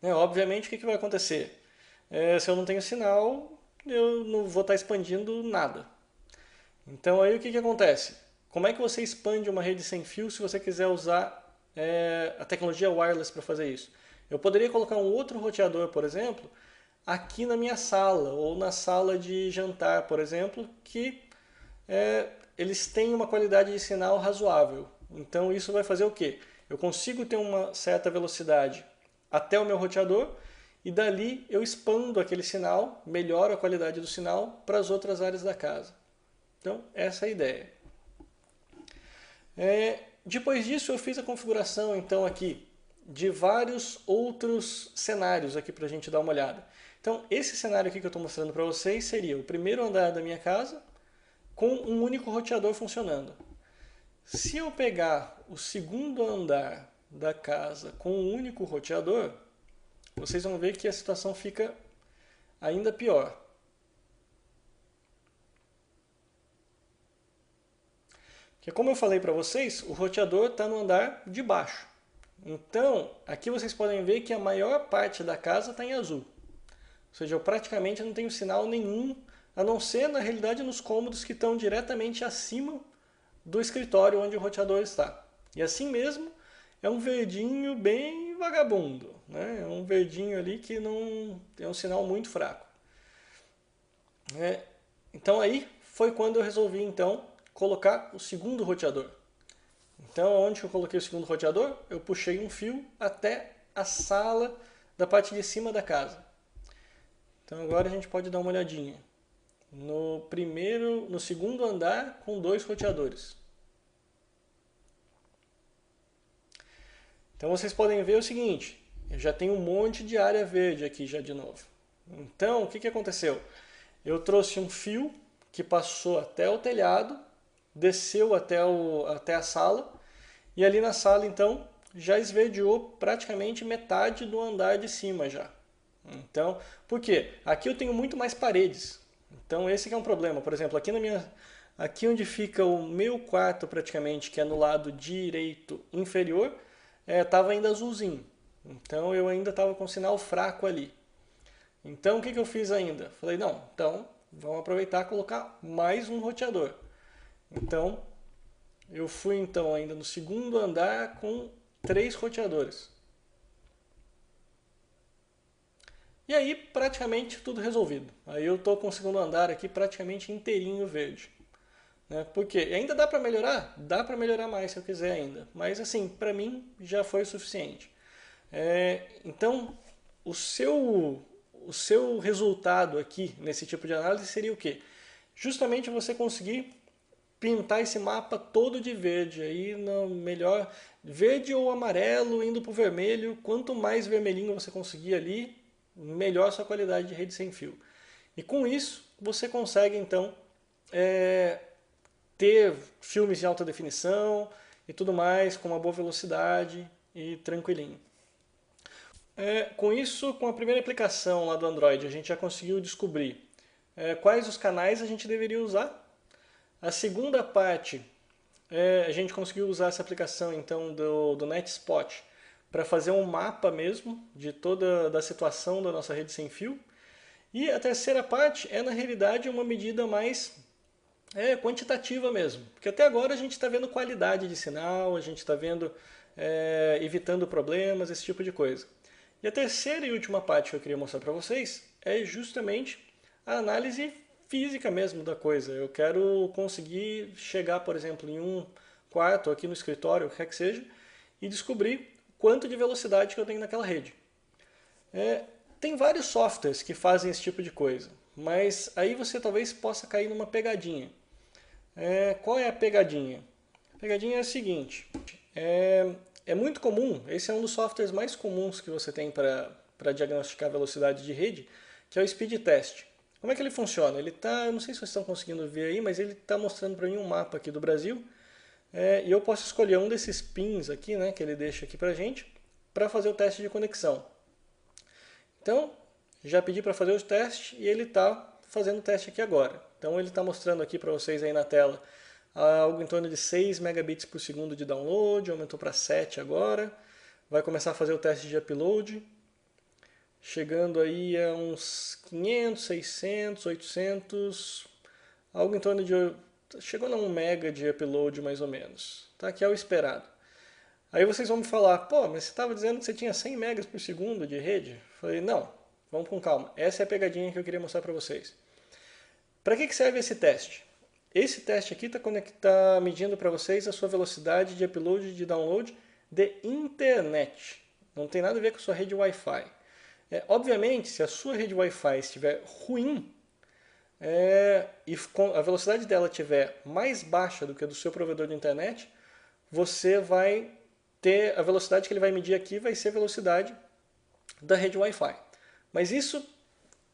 Obviamente, o que vai acontecer? Se eu não tenho sinal, eu não vou estar expandindo nada. Então, aí o que acontece? Como é que você expande uma rede sem fio se você quiser usar a tecnologia wireless para fazer isso? Eu poderia colocar um outro roteador, por exemplo, aqui na minha sala, ou na sala de jantar, por exemplo, que eles têm uma qualidade de sinal razoável. Então, isso vai fazer o quê? Eu consigo ter uma certa velocidade até o meu roteador e dali eu expando aquele sinal, melhoro a qualidade do sinal para as outras áreas da casa. Então, essa é a ideia. Depois disso, eu fiz a configuração então aqui de vários outros cenários aqui para a gente dar uma olhada. Então, esse cenário aqui que eu estou mostrando para vocês seria o primeiro andar da minha casa com um único roteador funcionando. Se eu pegar o segundo andar da casa com um único roteador, vocês vão ver que a situação fica ainda pior. Porque como eu falei para vocês, o roteador está no andar de baixo. Então, aqui vocês podem ver que a maior parte da casa está em azul. Ou seja, eu praticamente não tenho sinal nenhum, a não ser, na realidade, nos cômodos que estão diretamente acima do escritório onde o roteador está. E assim mesmo, é um verdinho bem vagabundo, né? É um verdinho ali que não é um sinal muito fraco. Então aí foi quando eu resolvi então colocar o segundo roteador. Então onde eu coloquei o segundo roteador? Eu puxei um fio até a sala da parte de cima da casa. Então agora a gente pode dar uma olhadinha. No segundo andar com 2 roteadores. Então vocês podem ver o seguinte, eu já tenho um monte de área verde aqui já de novo. Então o que aconteceu? Eu trouxe um fio que passou até o telhado, desceu até a sala, e ali na sala então já esverdeou praticamente metade do andar de cima já. Então, por quê? Aqui eu tenho muito mais paredes. Então esse que é um problema. Por exemplo, aqui onde fica o meu quarto praticamente, que é no lado direito inferior, estava ainda azulzinho. Então eu ainda estava com sinal fraco ali. Então o que eu fiz ainda? Falei, não, então vamos aproveitar e colocar mais um roteador. Então eu fui então ainda no segundo andar com 3 roteadores. E aí praticamente tudo resolvido. Aí eu estou com o segundo andar aqui praticamente inteirinho verde. Porque ainda dá para melhorar? Dá para melhorar mais se eu quiser ainda. Mas assim, para mim já foi o suficiente. Então, o seu resultado aqui nesse tipo de análise seria o quê? Justamente você conseguir pintar esse mapa todo de verde. Aí, no melhor, verde ou amarelo indo para o vermelho. Quanto mais vermelhinho você conseguir ali, melhor a sua qualidade de rede sem fio. E com isso, você consegue então ter filmes de alta definição e tudo mais com uma boa velocidade e tranquilinho. Com isso, com a primeira aplicação lá do Android, a gente já conseguiu descobrir quais os canais a gente deveria usar. A segunda parte, a gente conseguiu usar essa aplicação então do NetSpot para fazer um mapa mesmo de toda da situação da nossa rede sem fio. E a terceira parte é, na realidade, uma medida mais quantitativa mesmo. Porque até agora a gente está vendo qualidade de sinal, a gente está vendo evitando problemas, esse tipo de coisa. E a terceira e última parte que eu queria mostrar para vocês é justamente a análise física mesmo da coisa. Eu quero conseguir chegar, por exemplo, em um quarto aqui no escritório, o que quer que seja, e descobrir quanto de velocidade que eu tenho naquela rede. Tem vários softwares que fazem esse tipo de coisa, mas aí você talvez possa cair numa pegadinha. Qual é a pegadinha? A pegadinha é a seguinte, é muito comum, esse é um dos softwares mais comuns que você tem para diagnosticar a velocidade de rede, que é o Speed Test. Como é que ele funciona? Ele tá, não sei se vocês estão conseguindo ver aí, mas ele está mostrando para mim um mapa aqui do Brasil, e eu posso escolher um desses pins aqui, né, que ele deixa aqui para a gente, para fazer o teste de conexão. Então, já pedi para fazer o teste e ele está fazendo o teste aqui agora. Então ele está mostrando aqui para vocês aí na tela algo em torno de 6 megabits por segundo de download, aumentou para 7 agora. Vai começar a fazer o teste de upload, chegando aí a uns 500, 600, 800, algo em torno de... chegou a 1 mega de upload mais ou menos, tá? Que é o esperado. Aí vocês vão me falar, pô, mas você estava dizendo que você tinha 100 megas por segundo de rede? Eu falei, não, vamos com calma. Essa é a pegadinha que eu queria mostrar para vocês. Para que serve esse teste? Esse teste aqui está medindo para vocês a sua velocidade de upload e de download de internet. Não tem nada a ver com a sua rede Wi-Fi. Obviamente, se a sua rede Wi-Fi estiver ruim e a velocidade dela estiver mais baixa do que a do seu provedor de internet, você vai ter a velocidade que ele vai medir aqui vai ser a velocidade da rede Wi-Fi. Mas isso,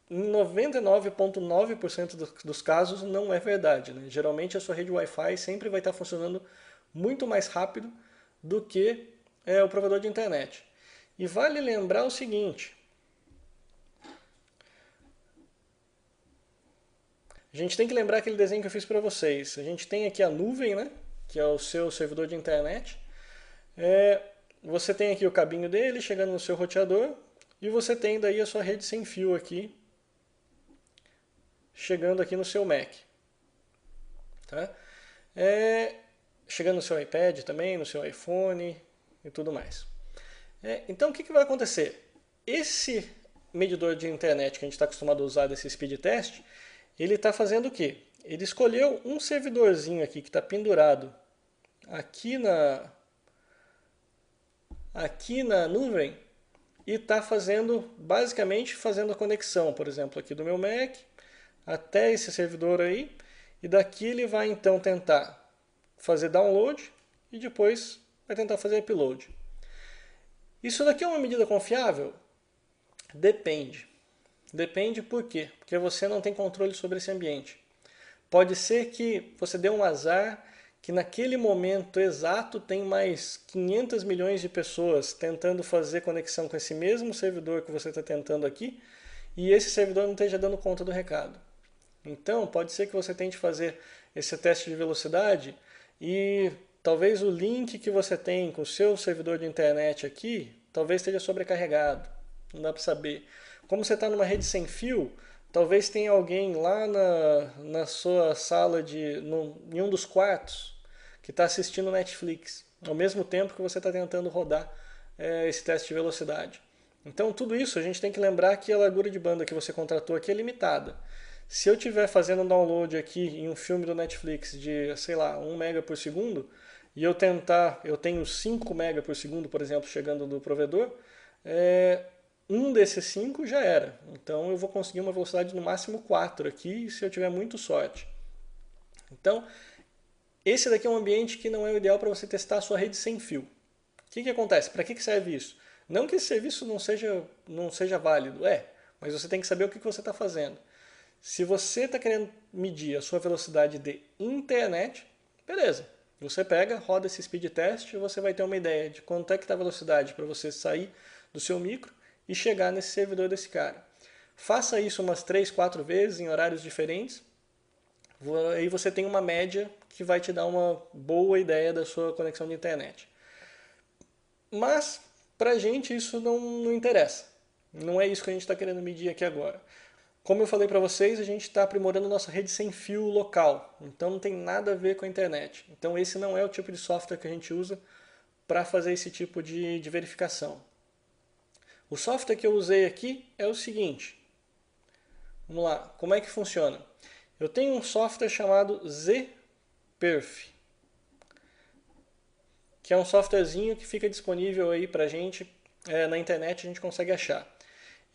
em 99,9% dos casos, não é verdade, né? Geralmente a sua rede Wi-Fi sempre vai estar funcionando muito mais rápido do que o provedor de internet. E vale lembrar o seguinte, a gente tem que lembrar aquele desenho que eu fiz para vocês. A gente tem aqui a nuvem, né? Que é o seu servidor de internet. Você tem aqui o cabinho dele chegando no seu roteador e você tem daí a sua rede sem fio aqui chegando aqui no seu Mac, tá? Chegando no seu iPad também, no seu iPhone e tudo mais. Então o que vai acontecer? Esse medidor de internet que a gente está acostumado a usar desse speed test, ele está fazendo o quê? Ele escolheu um servidorzinho aqui que está pendurado aqui na nuvem e está basicamente fazendo a conexão, por exemplo, aqui do meu Mac até esse servidor aí, e daqui ele vai então tentar fazer download e depois vai tentar fazer upload. Isso daqui é uma medida confiável? Depende. Depende por quê? Porque você não tem controle sobre esse ambiente. Pode ser que você dê um azar que naquele momento exato tem mais 500 milhões de pessoas tentando fazer conexão com esse mesmo servidor que você está tentando aqui e esse servidor não esteja dando conta do recado. Então, pode ser que você tente fazer esse teste de velocidade e talvez o link que você tem com o seu servidor de internet aqui, talvez esteja sobrecarregado. Não dá para saber. Como você está numa rede sem fio, talvez tenha alguém lá na sua sala, em um dos quartos, que está assistindo Netflix, ao mesmo tempo que você está tentando rodar esse teste de velocidade. Então, tudo isso a gente tem que lembrar que a largura de banda que você contratou aqui é limitada. Se eu estiver fazendo um download aqui em um filme do Netflix de, sei lá, 1 mega por segundo, e eu tenho 5 mega por segundo, por exemplo, chegando do provedor, um desses 5 já era. Então eu vou conseguir uma velocidade no máximo 4 aqui, se eu tiver muito sorte. Então, esse daqui é um ambiente que não é o ideal para você testar a sua rede sem fio. O que acontece? Para que serve isso? Não que esse serviço não seja válido, mas você tem que saber o que você está fazendo. Se você está querendo medir a sua velocidade de internet, beleza, Você pega, roda esse speed test e você vai ter uma ideia de quanto é que está a velocidade para você sair do seu micro e chegar nesse servidor desse cara. Faça isso umas 3, 4 vezes em horários diferentes. Aí você tem uma média que vai te dar uma boa ideia da sua conexão de internet. Mas, para a gente, isso não interessa. Não é isso que a gente está querendo medir aqui agora. Como eu falei para vocês, a gente está aprimorando nossa rede sem fio local. Então não tem nada a ver com a internet. Então esse não é o tipo de software que a gente usa para fazer esse tipo de verificação. O software que eu usei aqui é o seguinte. Vamos lá, como é que funciona? Eu tenho um software chamado ZPerf, que é um softwarezinho que fica disponível aí para a gente, na internet a gente consegue achar.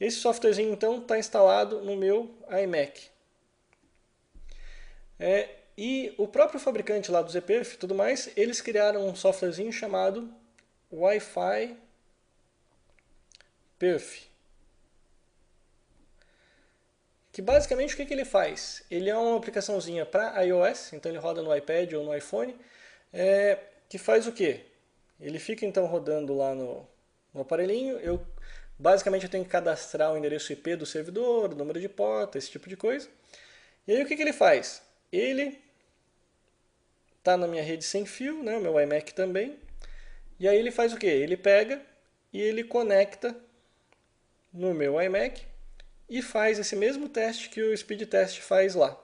Esse softwarezinho então está instalado no meu iMac. E o próprio fabricante lá do ZPerf e tudo mais, eles criaram um softwarezinho chamado Wi-Fi Perf. Que basicamente o que ele faz? Ele é uma aplicaçãozinha para iOS, então ele roda no iPad ou no iPhone, que faz o quê? Ele fica então rodando lá no aparelhinho, basicamente eu tenho que cadastrar o endereço IP do servidor, o número de porta, esse tipo de coisa. E aí o que ele faz? Ele está na minha rede sem fio, né, o meu iMac também, e aí ele faz o quê? Ele pega e ele conecta no meu iMac e faz esse mesmo teste que o speed test faz lá.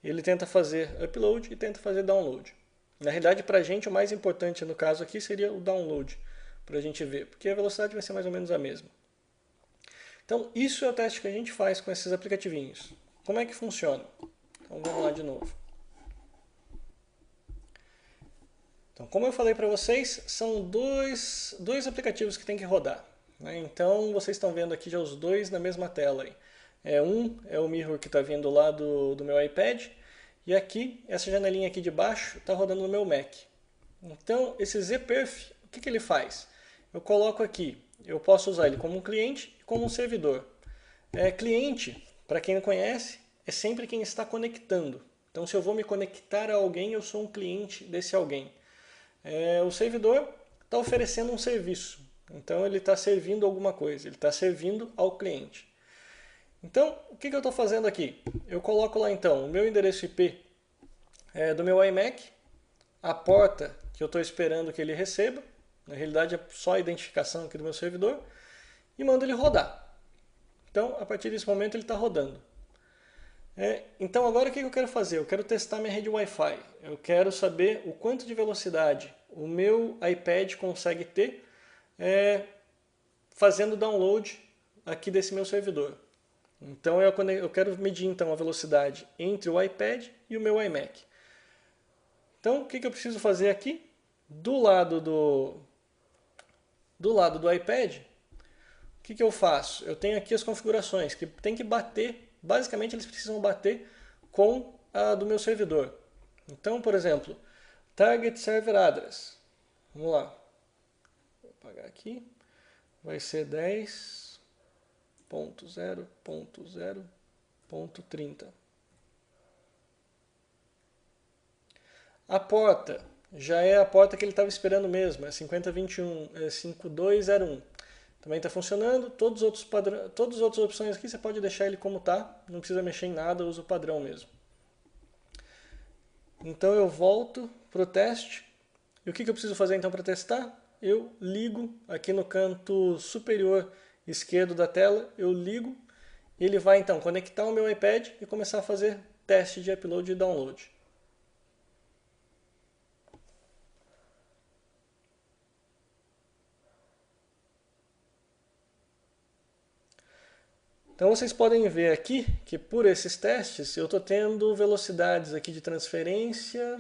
Ele tenta fazer upload e tenta fazer download. Na realidade, para a gente, o mais importante no caso aqui seria o download, para a gente ver, porque a velocidade vai ser mais ou menos a mesma. Então, isso é o teste que a gente faz com esses aplicativinhos. Como é que funciona? Então, vamos lá de novo. Então, como eu falei para vocês, são dois aplicativos que tem que rodar. Né? Então, vocês estão vendo aqui já os dois na mesma tela. Aí. Um é o mirror que está vindo lá do meu iPad, e aqui, essa janelinha aqui de baixo, está rodando no meu Mac. Então, esse ZPerf, o que ele faz? Eu coloco aqui, eu posso usar ele como um cliente e como um servidor. Cliente, para quem não conhece, é sempre quem está conectando. Então, se eu vou me conectar a alguém, eu sou um cliente desse alguém. O servidor está oferecendo um serviço. Então, ele está servindo alguma coisa, ele está servindo ao cliente. Então, o que eu estou fazendo aqui? Eu coloco lá então o meu endereço IP do meu iMac, a porta que eu estou esperando que ele receba, na realidade é só a identificação aqui do meu servidor, e mando ele rodar. Então, a partir desse momento ele está rodando. Então agora o que eu quero fazer? Eu quero testar minha rede Wi-Fi. Eu quero saber o quanto de velocidade o meu iPad consegue ter fazendo download aqui desse meu servidor. Então eu quero medir então a velocidade entre o iPad e o meu iMac. Então o que eu preciso fazer aqui? Do lado do iPad, o que eu faço? Eu tenho aqui as configurações que tem que bater, basicamente eles precisam bater com a do meu servidor. Então, por exemplo, Target Server Address. Vamos lá. Vou apagar aqui. Vai ser 10.0.0.30. A porta já é a porta que ele estava esperando mesmo, é 5021, é 5201. Também está funcionando. Todas as outras opções aqui você pode deixar ele como está, não precisa mexer em nada, usa o padrão mesmo. Então eu volto para o teste. E o que eu preciso fazer então para testar? Eu ligo aqui no canto superior esquerdo da tela, eu ligo. Ele vai então conectar o meu iPad e começar a fazer teste de upload e download. Então vocês podem ver aqui que por esses testes eu estou tendo velocidades aqui de transferência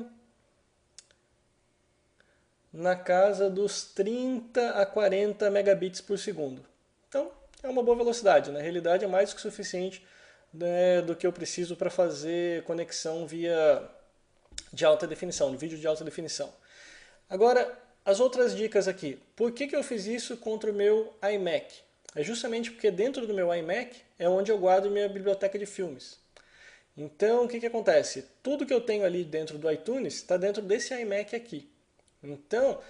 na casa dos 30 a 40 megabits por segundo. Então é uma boa velocidade, na realidade é mais do que suficiente, né, do que eu preciso para fazer conexão de alta definição, de vídeo de alta definição. Agora, as outras dicas aqui. Por que eu fiz isso contra o meu iMac? É justamente porque dentro do meu iMac é onde eu guardo minha biblioteca de filmes. Então, o que que acontece? Tudo que eu tenho ali dentro do iTunes está dentro desse iMac aqui. Então,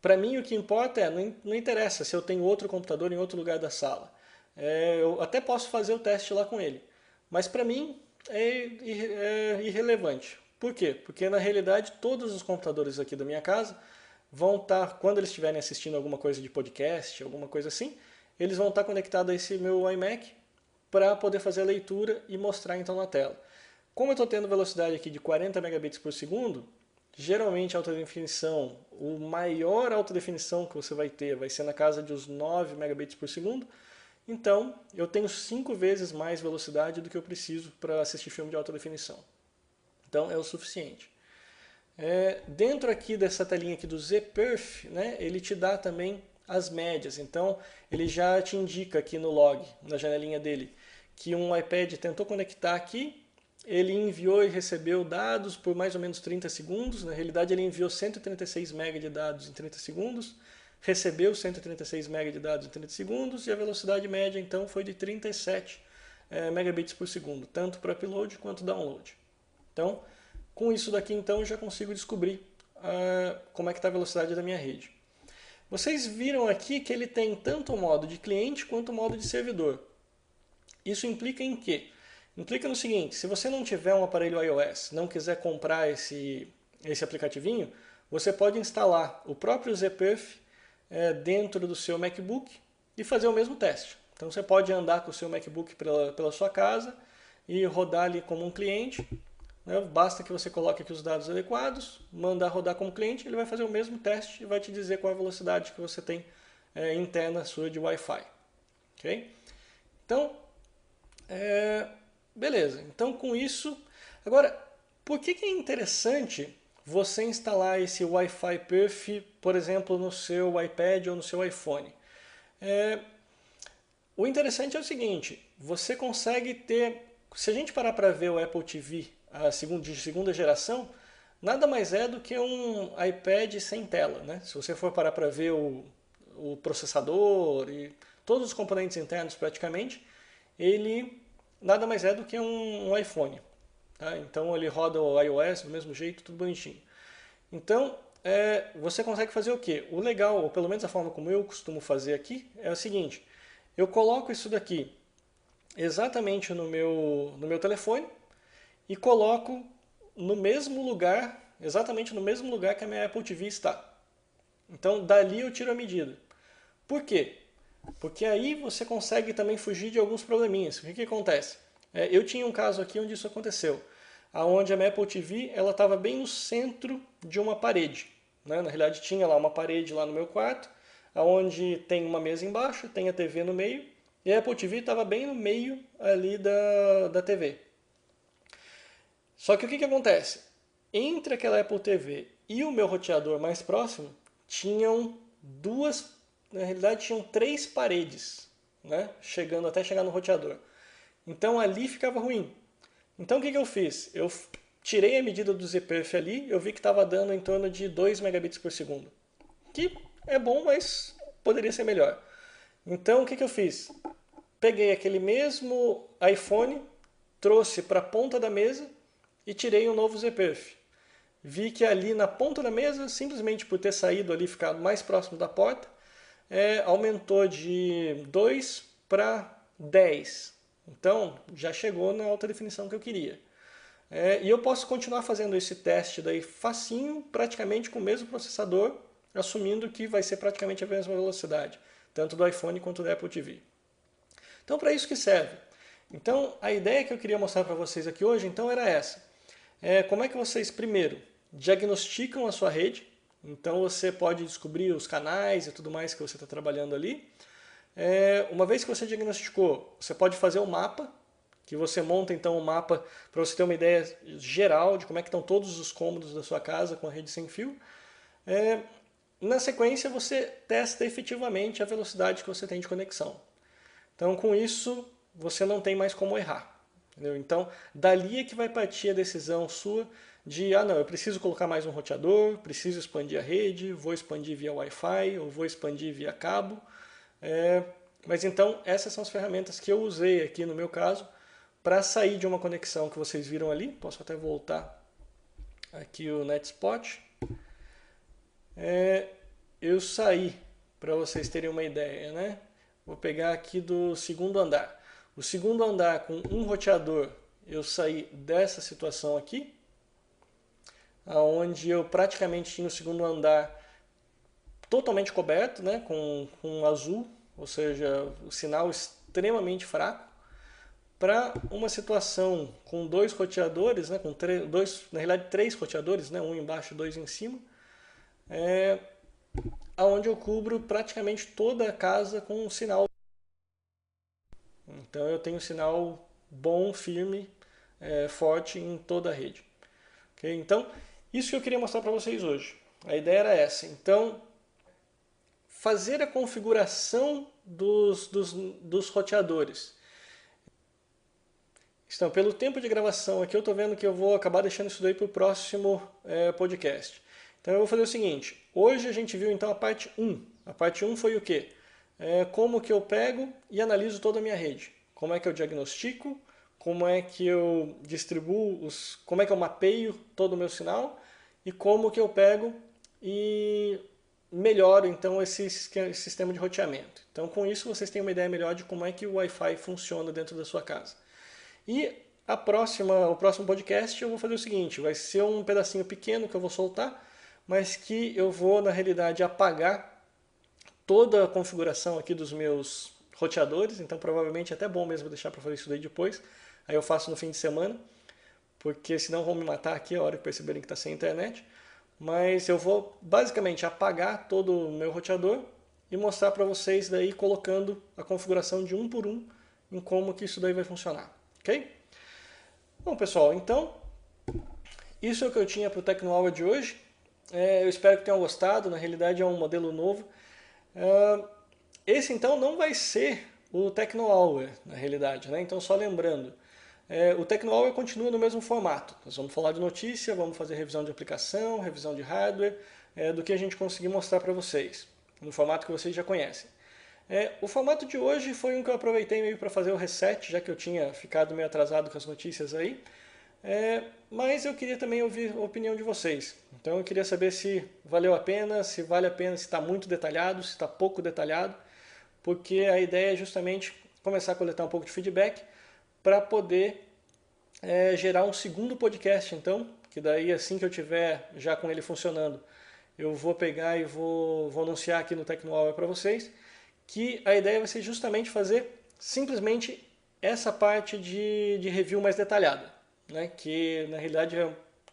para mim o que importa é, não interessa se eu tenho outro computador em outro lugar da sala. Eu até posso fazer o teste lá com ele. Mas para mim é irrelevante. Por quê? Porque na realidade todos os computadores aqui da minha casa vão estar, quando eles estiverem assistindo alguma coisa de podcast, alguma coisa assim, eles vão estar conectados a esse meu iMac para poder fazer a leitura e mostrar então na tela. Como eu estou tendo velocidade aqui de 40 megabits por segundo, geralmente a alta definição, o maior alta definição que você vai ter vai ser na casa de uns 9 megabits por segundo. Então, eu tenho 5 vezes mais velocidade do que eu preciso para assistir filme de alta definição. Então, é o suficiente. Dentro aqui dessa telinha aqui do ZPerf, né, ele te dá também as médias. Então, ele já te indica aqui no log, na janelinha dele, que um iPad tentou conectar aqui, ele enviou e recebeu dados por mais ou menos 30 segundos. Na realidade, ele enviou 136 MB de dados em 30 segundos, recebeu 136 MB de dados em 30 segundos e a velocidade média então foi de 37 megabits por segundo, tanto para upload quanto download. Então, com isso daqui então eu já consigo descobrir como é que está a velocidade da minha rede. Vocês viram aqui que ele tem tanto o modo de cliente quanto o modo de servidor. Isso implica em quê? Implica no seguinte, se você não tiver um aparelho iOS, não quiser comprar esse aplicativinho, você pode instalar o próprio ZPerf dentro do seu MacBook e fazer o mesmo teste. Então você pode andar com o seu MacBook pela sua casa e rodar ali como um cliente. Né? Basta que você coloque aqui os dados adequados, mandar rodar como cliente, ele vai fazer o mesmo teste e vai te dizer qual é a velocidade que você tem interna sua de Wi-Fi. Okay? Então, beleza. Então com isso, agora, por que é interessante você instalar esse Wi-Fi Perf, por exemplo, no seu iPad ou no seu iPhone? O interessante é o seguinte, você consegue ter, se a gente parar para ver o Apple TV de segunda geração, nada mais é do que um iPad sem tela, né? Se você for parar para ver o processador e todos os componentes internos praticamente, ele nada mais é do que um iPhone. Tá? Então ele roda o iOS do mesmo jeito, tudo bonitinho. Então você consegue fazer o quê? O legal, ou pelo menos a forma como eu costumo fazer aqui, é o seguinte, eu coloco isso daqui exatamente no meu telefone e coloco no mesmo lugar, exatamente no mesmo lugar que a minha Apple TV está. Então dali eu tiro a medida. Por quê? Porque aí você consegue também fugir de alguns probleminhas. O que acontece? Eu tinha um caso aqui onde isso aconteceu, onde a minha Apple TV estava bem no centro de uma parede. Né? Na realidade tinha lá uma parede lá no meu quarto, onde tem uma mesa embaixo, tem a TV no meio, e a Apple TV estava bem no meio ali da TV. Só que o que acontece? Entre aquela Apple TV e o meu roteador mais próximo, tinham na realidade tinham 3 paredes, né? Até chegar no roteador. Então ali ficava ruim. Então o que eu fiz? Eu tirei a medida do ZPerf ali, eu vi que estava dando em torno de 2 megabits por segundo. Que é bom, mas poderia ser melhor. Então o que eu fiz? Peguei aquele mesmo iPhone, trouxe para a ponta da mesa e tirei um novo ZPerf. Vi que ali na ponta da mesa, simplesmente por ter saído ali, ficado mais próximo da porta, aumentou de 2 para 10. Então já chegou na alta definição que eu queria. E eu posso continuar fazendo esse teste daí facinho, praticamente com o mesmo processador, assumindo que vai ser praticamente a mesma velocidade, tanto do iPhone quanto do Apple TV. Então para isso que serve. Então a ideia que eu queria mostrar para vocês aqui hoje então era essa. Como é que vocês primeiro diagnosticam a sua rede, então você pode descobrir os canais e tudo mais que você está trabalhando ali. Uma vez que você diagnosticou, você pode fazer um mapa, que você monta então um mapa para você ter uma ideia geral de como é que estão todos os cômodos da sua casa com a rede sem fio. Na sequência você testa efetivamente a velocidade que você tem de conexão. Então com isso você não tem mais como errar. Entendeu? Então dali é que vai partir a decisão sua de, não, eu preciso colocar mais um roteador, preciso expandir a rede, vou expandir via Wi-Fi ou vou expandir via cabo. Mas então essas são as ferramentas que eu usei aqui no meu caso para sair de uma conexão que vocês viram ali, posso até voltar aqui o NetSpot. Eu saí, para vocês terem uma ideia, né? Vou pegar aqui do segundo andar. O segundo andar com um roteador, eu saí dessa situação aqui, onde eu praticamente tinha o segundo andar totalmente coberto, né, com azul, ou seja, o sinal extremamente fraco, para uma situação com dois roteadores, né, na realidade três roteadores, né, um embaixo e dois em cima, onde eu cubro praticamente toda a casa com um sinal. Então eu tenho um sinal bom, firme, forte em toda a rede. Okay? Então, isso que eu queria mostrar para vocês hoje. A ideia era essa. Então, fazer a configuração dos roteadores. Então, pelo tempo de gravação aqui, eu estou vendo que eu vou acabar deixando isso daí para o próximo podcast. Então, eu vou fazer o seguinte. Hoje a gente viu, então, a parte 1. A parte 1 foi o quê? Como que eu pego e analiso toda a minha rede. Como é que eu diagnostico, como é que eu distribuo, como é que eu mapeio todo o meu sinal e como que eu pego e melhoro então esse sistema de roteamento. Então com isso vocês têm uma ideia melhor de como é que o Wi-Fi funciona dentro da sua casa. E o próximo podcast eu vou fazer o seguinte, vai ser um pedacinho pequeno que eu vou soltar, mas que eu vou na realidade apagar toda a configuração aqui dos meus roteadores, então provavelmente é até bom mesmo deixar para fazer isso daí depois. Aí eu faço no fim de semana, porque senão vão me matar aqui a hora que perceberem que está sem internet. Mas eu vou basicamente apagar todo o meu roteador e mostrar para vocês daí colocando a configuração de um por um em como que isso daí vai funcionar, ok? Bom pessoal, então isso é o que eu tinha para o Tecnoaula de hoje. Eu espero que tenham gostado, na realidade é um modelo novo. Esse então não vai ser o Techno Hour, na realidade, né? Então só lembrando, o Techno Hour continua no mesmo formato. Nós vamos falar de notícia, vamos fazer revisão de aplicação, revisão de hardware, do que a gente conseguir mostrar para vocês, no formato que vocês já conhecem. O formato de hoje foi um que eu aproveitei meio para fazer o reset, já que eu tinha ficado meio atrasado com as notícias aí. Mas eu queria também ouvir a opinião de vocês. Então eu queria saber se valeu a pena, se vale a pena, se está muito detalhado, se está pouco detalhado, porque a ideia é justamente começar a coletar um pouco de feedback para poder gerar um segundo podcast, então, que daí assim que eu tiver já com ele funcionando, eu vou pegar e vou anunciar aqui no Techno Hour para vocês, que a ideia vai ser justamente fazer simplesmente essa parte de review mais detalhada, né? Que na realidade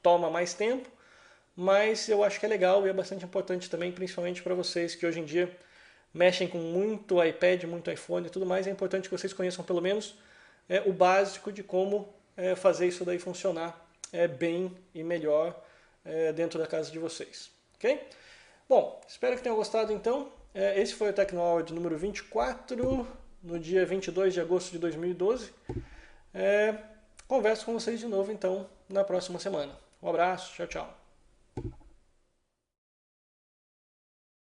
toma mais tempo, mas eu acho que é legal e é bastante importante também, principalmente para vocês que hoje em dia mexem com muito iPad, muito iPhone e tudo mais. É importante que vocês conheçam pelo menos o básico de como fazer isso daí funcionar bem e melhor dentro da casa de vocês, ok? Bom, espero que tenham gostado então. Esse foi o Techno Hour de número 24, no dia 22 de agosto de 2012. Converso com vocês de novo então na próxima semana. Um abraço, tchau, tchau.